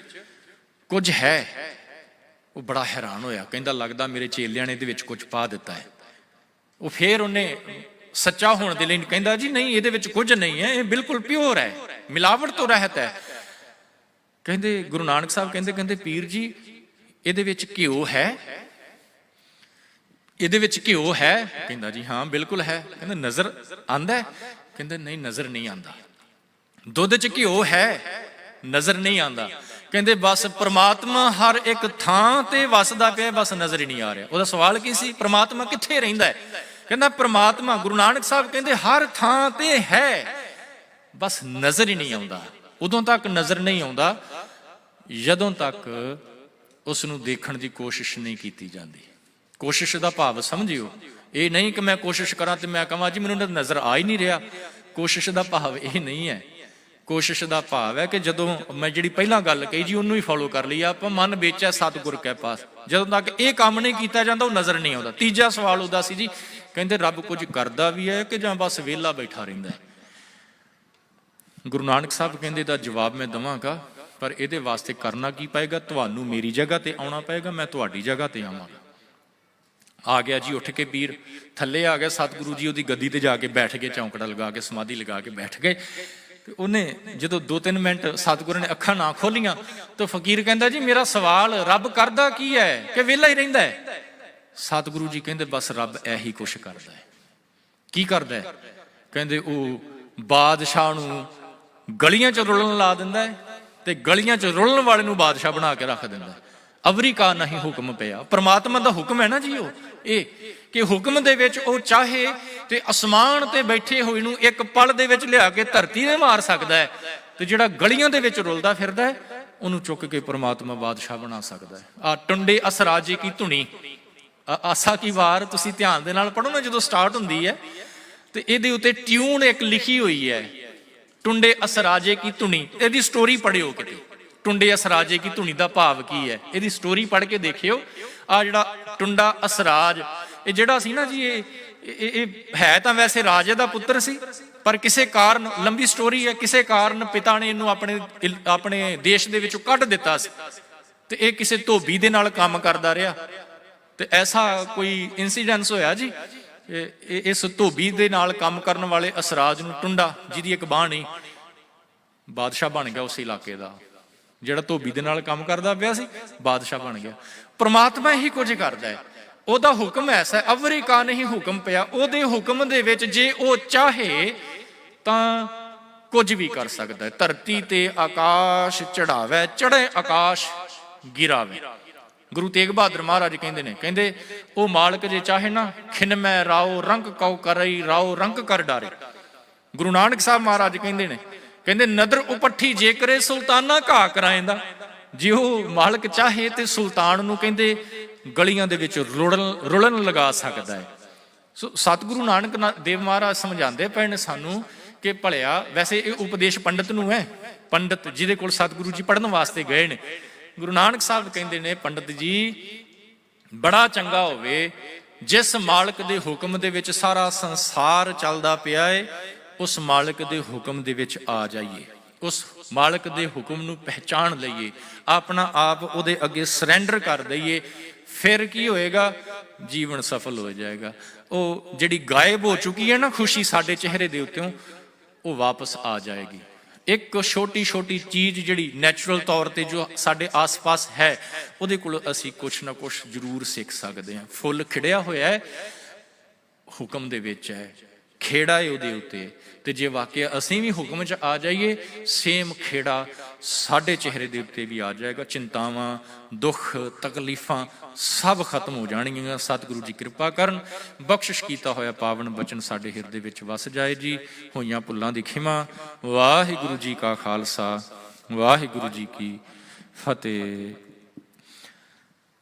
A: ਕੁਝ ਹੈ। ਉਹ ਬੜਾ ਹੈਰਾਨ ਹੋਇਆ, ਕਹਿੰਦਾ ਲੱਗਦਾ ਮੇਰੇ ਚੇਲਿਆਂ ਨੇ ਇਹਦੇ ਵਿੱਚ ਕੁਝ ਪਾ ਦਿੱਤਾ ਹੈ। ਉਹ ਫੇਰ ਉਹਨੇ ਸੱਚਾ ਹੋਣ ਦੇ ਲਈ ਕਹਿੰਦਾ ਜੀ ਨਹੀਂ, ਇਹਦੇ ਵਿੱਚ ਕੁਝ ਨਹੀਂ ਹੈ, ਇਹ ਬਿਲਕੁਲ ਪਿਓਰ ਹੈ, ਮਿਲਾਵਟ ਤੋਂ ਰਹਿਤ ਹੈ। ਕਹਿੰਦੇ ਗੁਰੂ ਨਾਨਕ ਸਾਹਿਬ ਕਹਿੰਦੇ ਪੀਰ ਜੀ ਇਹਦੇ ਵਿੱਚ ਘਿਓ ਹੈ? ਇਹਦੇ ਵਿੱਚ ਘਿਓ ਹੈ? ਕਹਿੰਦਾ ਜੀ ਹਾਂ ਬਿਲਕੁਲ ਹੈ। ਕਹਿੰਦਾ ਨਜ਼ਰ ਆਂਦਾ ਹੈ? ਕਹਿੰਦੇ ਨਹੀਂ, ਨਜ਼ਰ ਨਹੀਂ ਆਂਦਾ। ਦੁੱਧ 'ਚ ਘਿਓ ਹੈ, ਨਜ਼ਰ ਨਹੀਂ ਆਂਦਾ। ਕਹਿੰਦੇ ਬਸ ਪ੍ਰਮਾਤਮਾ ਹਰ ਇੱਕ ਥਾਂ ਤੇ ਵਸਦਾ ਪਿਆ, ਬਸ ਨਜ਼ਰ ਹੀ ਨਹੀਂ ਆ ਰਿਹਾ। ਉਹਦਾ ਸਵਾਲ ਕੀ ਸੀ? ਪ੍ਰਮਾਤਮਾ ਕਿੱਥੇ ਰਹਿੰਦਾ ਹੈ? ਕਹਿੰਦਾ ਪ੍ਰਮਾਤਮਾ, ਗੁਰੂ ਨਾਨਕ ਸਾਹਿਬ ਕਹਿੰਦੇ ਹਰ ਥਾਂ ਤੇ ਹੈ, ਬਸ ਨਜ਼ਰ ਹੀ ਨਹੀਂ ਆਉਂਦਾ। ਉਦੋਂ ਤੱਕ ਨਜ਼ਰ ਨਹੀਂ ਆਉਂਦਾ ਜਦੋਂ ਤੱਕ ਉਸ ਨੂੰ ਦੇਖਣ ਦੀ ਕੋਸ਼ਿਸ਼ ਨਹੀਂ ਕੀਤੀ ਜਾਂਦੀ। ਕੋਸ਼ਿਸ਼ ਦਾ ਭਾਵ ਸਮਝਿਓ, ਇਹ ਨਹੀਂ ਕਿ ਮੈਂ ਕੋਸ਼ਿਸ਼ ਕਰਾਂ ਤੇ ਮੈਂ ਕਹਾਂ ਜੀ ਮੈਨੂੰ ਨਜ਼ਰ ਆ ਹੀ ਨਹੀਂ ਰਿਹਾ। ਕੋਸ਼ਿਸ਼ ਦਾ ਭਾਵ ਇਹ ਨਹੀਂ ਹੈ। ਕੋਸ਼ਿਸ਼ ਦਾ ਭਾਵ ਹੈ ਕਿ ਜਦੋਂ ਮੈਂ ਜਿਹੜੀ ਪਹਿਲਾਂ ਗੱਲ ਕਹੀ ਜੀ ਉਹਨੂੰ ਹੀ ਫੋਲੋ ਕਰ ਲਈ ਆਪਾਂ, ਮਨ ਵਿੱਚ ਹੈ ਸਤਿਗੁਰ ਕੇ ਪਾਸ, ਜਦੋਂ ਤੱਕ ਇਹ ਕੰਮ ਨਹੀਂ ਕੀਤਾ ਜਾਂਦਾ ਉਹ ਨਜ਼ਰ ਨਹੀਂ ਆਉਂਦਾ। ਤੀਜਾ ਸਵਾਲ ਉਹਦਾ ਸੀ ਜੀ, ਕਹਿੰਦੇ ਰੱਬ ਕੁਝ ਕਰਦਾ ਵੀ ਹੈ ਕਿ ਜਾਂ ਬਸ ਵਿਹਲਾ ਬੈਠਾ ਰਹਿੰਦਾ ਹੈ? ਗੁਰੂ ਨਾਨਕ ਸਾਹਿਬ ਕਹਿੰਦੇ ਦਾ ਜਵਾਬ ਮੈਂ ਦੇਵਾਂਗਾ, ਪਰ ਇਹਦੇ ਵਾਸਤੇ ਕਰਨਾ ਕੀ ਪਏਗਾ? ਤੁਹਾਨੂੰ ਮੇਰੀ ਜਗ੍ਹਾ ਤੇ ਆਉਣਾ ਪਏਗਾ, ਮੈਂ ਤੁਹਾਡੀ ਜਗ੍ਹਾ ਤੇ ਆਵਾਂਗਾ। ਆ ਗਿਆ ਜੀ, ਉੱਠ ਕੇ ਪੀਰ ਥੱਲੇ ਆ ਗਿਆ। ਸਤਿਗੁਰੂ ਜੀ ਉਹਦੀ ਗੱਦੀ ਤੇ ਜਾ ਕੇ ਬੈਠ ਗਏ, ਚੌਂਕੜਾ ਲਗਾ ਕੇ, ਸਮਾਧੀ ਲਗਾ ਕੇ ਬੈਠ ਗਏ। ਤੇ ਉਹਨੇ ਜਦੋਂ 2-3 ਮਿੰਟ ਸਤਿਗੁਰੂ ਨੇ ਅੱਖਾਂ ਨਾ ਖੋਲੀਆਂ ਤਾਂ ਫਕੀਰ ਕਹਿੰਦਾ ਜੀ ਮੇਰਾ ਸਵਾਲ, ਰੱਬ ਕਰਦਾ ਕੀ ਹੈ ਕਿ ਵਿਹਲਾ ਹੀ ਰਹਿੰਦਾ ਹੈ? ਸਤਿਗੁਰੂ ਜੀ ਕਹਿੰਦੇ ਬਸ ਰੱਬ ਇਹੀ ਕੁਛ ਕਰਦਾ ਹੈ। ਕੀ ਕਰਦਾ ਹੈ? ਕਹਿੰਦੇ ਉਹ ਬਾਦਸ਼ਾਹ ਨੂੰ ਗਲੀਆਂ 'ਚ ਰੁਲਣ ਲਾ ਦਿੰਦਾ ਹੈ, ਤੇ ਗਲੀਆਂ 'ਚ ਰੁਲਣ ਵਾਲੇ ਨੂੰ ਬਾਦਸ਼ਾਹ ਬਣਾ ਕੇ ਰੱਖ ਦਿੰਦਾ। ਅਵਰੀ ਕਾ ਨਹੀਂ ਹੁਕਮ ਪਿਆ। ਪਰਮਾਤਮਾ ਦਾ ਹੁਕਮ ਹੈ ਨਾ ਜੀ, ਉਹ ਇਹ ਕਿ ਹੁਕਮ ਦੇ ਵਿੱਚ ਉਹ ਚਾਹੇ ਤੇ ਅਸਮਾਨ ਤੇ ਬੈਠੇ ਹੋਏ ਨੂੰ ਇੱਕ ਪਲ ਦੇ ਵਿੱਚ ਲਿਆ ਕੇ ਧਰਤੀ ਤੇ ਮਾਰ ਸਕਦਾ ਹੈ, ਤੇ ਜਿਹੜਾ ਗਲੀਆਂ ਦੇ ਵਿੱਚ ਰੁਲਦਾ ਫਿਰਦਾ ਹੈ ਉਹਨੂੰ ਚੁੱਕ ਕੇ ਪਰਮਾਤਮਾ ਬਾਦਸ਼ਾਹ ਬਣਾ ਸਕਦਾ ਹੈ। ਆ ਟੁੰਡੇ ਅਸਰਾਜੇ ਕੀ ਧੁਨੀ, ਆਸਾ ਕੀ ਵਾਰ, ਤੁਸੀਂ ਧਿਆਨ ਦੇ ਨਾਲ ਪੜੋ ਨਾ, ਜਦੋਂ ਸਟਾਰਟ ਹੁੰਦੀ ਹੈ ਤੇ ਇਹਦੇ ਉੱਤੇ ਟਿਊਨ ਇੱਕ ਲਿਖੀ ਹੋਈ ਹੈ, ਟੁੰਡੇ ਅਸਰਾਜੇ ਕੀ ਧੁਨੀ। ਇਹਦੀ ਸਟੋਰੀ ਪੜਿਓ ਕਿਤੇ, ਟੁੰਡੇ ਅਸਰਾਜੇ ਕੀ ਧੁਨੀ ਦਾ ਭਾਵ ਕੀ ਹੈ, ਇਹਦੀ ਸਟੋਰੀ ਪੜ੍ਹ ਕੇ ਦੇਖਿਓ। ਆ ਜਿਹੜਾ ਟੁੰਡਾ ਅਸਰਾਜ, ਇਹ ਜਿਹੜਾ ਸੀ ਨਾ ਜੀ, ਇਹ ਹੈ ਤਾਂ ਵੈਸੇ ਰਾਜੇ ਦਾ ਪੁੱਤਰ ਸੀ, ਪਰ ਕਿਸੇ ਕਾਰਨ, ਲੰਬੀ ਸਟੋਰੀ ਹੈ, ਕਿਸੇ ਕਾਰਨ ਪਿਤਾ ਨੇ ਇਹਨੂੰ ਆਪਣੇ ਦੇਸ਼ ਦੇ ਵਿੱਚੋਂ ਕੱਢ ਦਿੱਤਾ ਸੀ, ਤੇ ਇਹ ਕਿਸੇ ਧੋਬੀ ਦੇ ਨਾਲ ਕੰਮ ਕਰਦਾ ਰਿਹਾ। ਤੇ ਐਸਾ ਕੋਈ ਇਨਸੀਡੈਂਸ ਹੋਇਆ ਜੀ, ਇਸ ਧੋਬੀ ਦੇ ਨਾਲ ਕੰਮ ਕਰਨ ਵਾਲੇ ਅਸਰਾਜ ਨੂੰ ਟੁੰਡਾ, ਜਿਹਦੀ ਇੱਕ ਬਾਂਹ ਨਹੀਂ, ਬਾਦਸ਼ਾਹ ਬਣ ਗਿਆ ਉਸ ਇਲਾਕੇ ਦਾ। ਜਿਹੜਾ ਧੋਬੀ ਦੇ ਨਾਲ ਕੰਮ ਕਰਦਾ ਪਿਆ ਸੀ ਬਾਦਸ਼ਾਹ ਬਣ ਗਿਆ। ਪਰਮਾਤਮਾ ਇਹੀ ਕੁਝ ਕਰਦਾ ਹੈ, ਉਹਦਾ ਹੁਕਮ ਐਸਾ ਹੈ, ਅਵਰੀ ਕਾ ਨਹੀਂ ਹੁਕਮ ਪਿਆ। ਉਹਦੇ ਹੁਕਮ ਦੇ ਵਿੱਚ ਜੇ ਉਹ ਚਾਹੇ ਤਾਂ ਕੁਝ ਵੀ ਕਰ ਸਕਦਾ ਹੈ। ਧਰਤੀ ਤੇ ਆਕਾਸ਼ ਚੜਾਵੇ, ਚੜੇ ਆਕਾਸ਼ ਗਿਰਾਵੇ। ਗੁਰੂ ਤੇਗ ਬਹਾਦਰ ਮਹਾਰਾਜ ਕਹਿੰਦੇ ਨੇ, ਕਹਿੰਦੇ ਉਹ ਮਾਲਕ ਜੇ ਚਾਹੇ ਨਾ, ਖਿਨ ਮੈਂ ਰਾਓ ਰੰਗ ਕਉ ਕਰਈ, ਰਾਓ ਰੰਗ ਕਰ ਡਾਰੇ। ਗੁਰੂ ਨਾਨਕ ਸਾਹਿਬ ਮਹਾਰਾਜ ਕਹਿੰਦੇ ਨੇ, ਕਹਿੰਦੇ ਨਦਰ ਉਪੱਠੀ ਜੇ ਕਰੇ ਸੁਲਤਾਨਾ ਘਾਹ ਕਰਾਏਂਦਾ। ਜੇ ਉਹ ਮਾਲਕ ਚਾਹੇ ਤੇ ਸੁਲਤਾਨ ਨੂੰ ਕਹਿੰਦੇ ਗਲੀਆਂ ਦੇ ਵਿੱਚ ਰੁਲਣ ਲਗਾ ਸਕਦਾ ਹੈ। ਸੋ ਸਤਿਗੁਰੂ ਨਾਨਕ ਦੇਵ ਮਹਾਰਾਜ ਸਮਝਾਉਂਦੇ ਪਏ ਨੇ ਸਾਨੂੰ ਕਿ ਭਲਿਆ, ਵੈਸੇ ਇਹ ਉਪਦੇਸ਼ ਪੰਡਤ ਨੂੰ ਹੈ, ਪੰਡਤ ਜਿਹਦੇ ਕੋਲ ਸਤਿਗੁਰੂ ਜੀ ਪੜ੍ਹਨ ਵਾਸਤੇ ਗਏ ਨੇ। ਗੁਰੂ ਨਾਨਕ ਸਾਹਿਬ ਕਹਿੰਦੇ ਨੇ, ਪੰਡਤ ਜੀ ਬੜਾ ਚੰਗਾ ਹੋਵੇ ਜਿਸ ਮਾਲਕ ਦੇ ਹੁਕਮ ਦੇ ਵਿੱਚ ਸਾਰਾ ਸੰਸਾਰ ਚੱਲਦਾ ਪਿਆ ਏ, ਉਸ ਮਾਲਕ ਦੇ ਹੁਕਮ ਦੇ ਵਿੱਚ ਆ ਜਾਈਏ, ਉਸ ਮਾਲਕ ਦੇ ਹੁਕਮ ਨੂੰ ਪਹਿਚਾਣ ਲਈਏ, ਆਪਣਾ ਆਪ ਉਹਦੇ ਅੱਗੇ ਸਰੈਂਡਰ ਕਰ ਦਈਏ। ਫਿਰ ਕੀ ਹੋਏਗਾ? ਜੀਵਨ ਸਫਲ ਹੋ ਜਾਏਗਾ। ਉਹ ਜਿਹੜੀ ਗਾਇਬ ਹੋ ਚੁੱਕੀ ਹੈ ਨਾ ਖੁਸ਼ੀ ਸਾਡੇ ਚਿਹਰੇ ਦੇ ਉੱਤੋਂ, ਉਹ ਵਾਪਸ ਆ ਜਾਏਗੀ। ਇੱਕ ਛੋਟੀ ਛੋਟੀ ਚੀਜ਼ ਜਿਹੜੀ ਨੈਚੁਰਲ ਤੌਰ ਤੇ ਜੋ ਸਾਡੇ ਆਸ-ਪਾਸ ਹੈ, ਉਹਦੇ ਕੋਲ ਅਸੀਂ ਕੁਛ ਨਾ ਕੁਛ ਜ਼ਰੂਰ ਸਿੱਖ ਸਕਦੇ ਹਾਂ। ਫੁੱਲ ਖਿੜਿਆ ਹੋਇਆ ਹੈ, ਹੁਕਮ ਦੇ ਵਿੱਚ ਹੈ, ਖੇੜਾ ਹੈ ਉਹਦੇ ਉੱਤੇ। ਤੇ ਜੇ ਵਾਕਿਆ ਅਸੀਂ ਵੀ ਹੁਕਮ 'ਚ ਆ ਜਾਈਏ, ਸੇਮ ਖੇੜਾ ਸਾਡੇ ਚਿਹਰੇ ਦੇ ਉੱਤੇ ਵੀ ਆ ਜਾਏਗਾ। ਚਿੰਤਾਵਾਂ, ਦੁੱਖ, ਤਕਲੀਫਾਂ ਸਭ ਖਤਮ ਹੋ ਜਾਣਗੀਆਂ। ਸਤਿਗੁਰੂ ਜੀ ਕਿਰਪਾ ਕਰਨ, ਬਖਸ਼ਿਸ਼ ਕੀਤਾ ਹੋਇਆ ਪਾਵਨ ਬਚਨ ਸਾਡੇ ਹਿਰਦੇ ਵਿੱਚ ਵਸ ਜਾਏ ਜੀ। ਹੋਈਆਂ ਭੁੱਲਾਂ ਦੀ ਖਿਮਾ। ਵਾਹਿਗੁਰੂ ਜੀ ਕਾ ਖਾਲਸਾ, ਵਾਹਿਗੁਰੂ ਜੀ ਕੀ ਫਤਿਹ।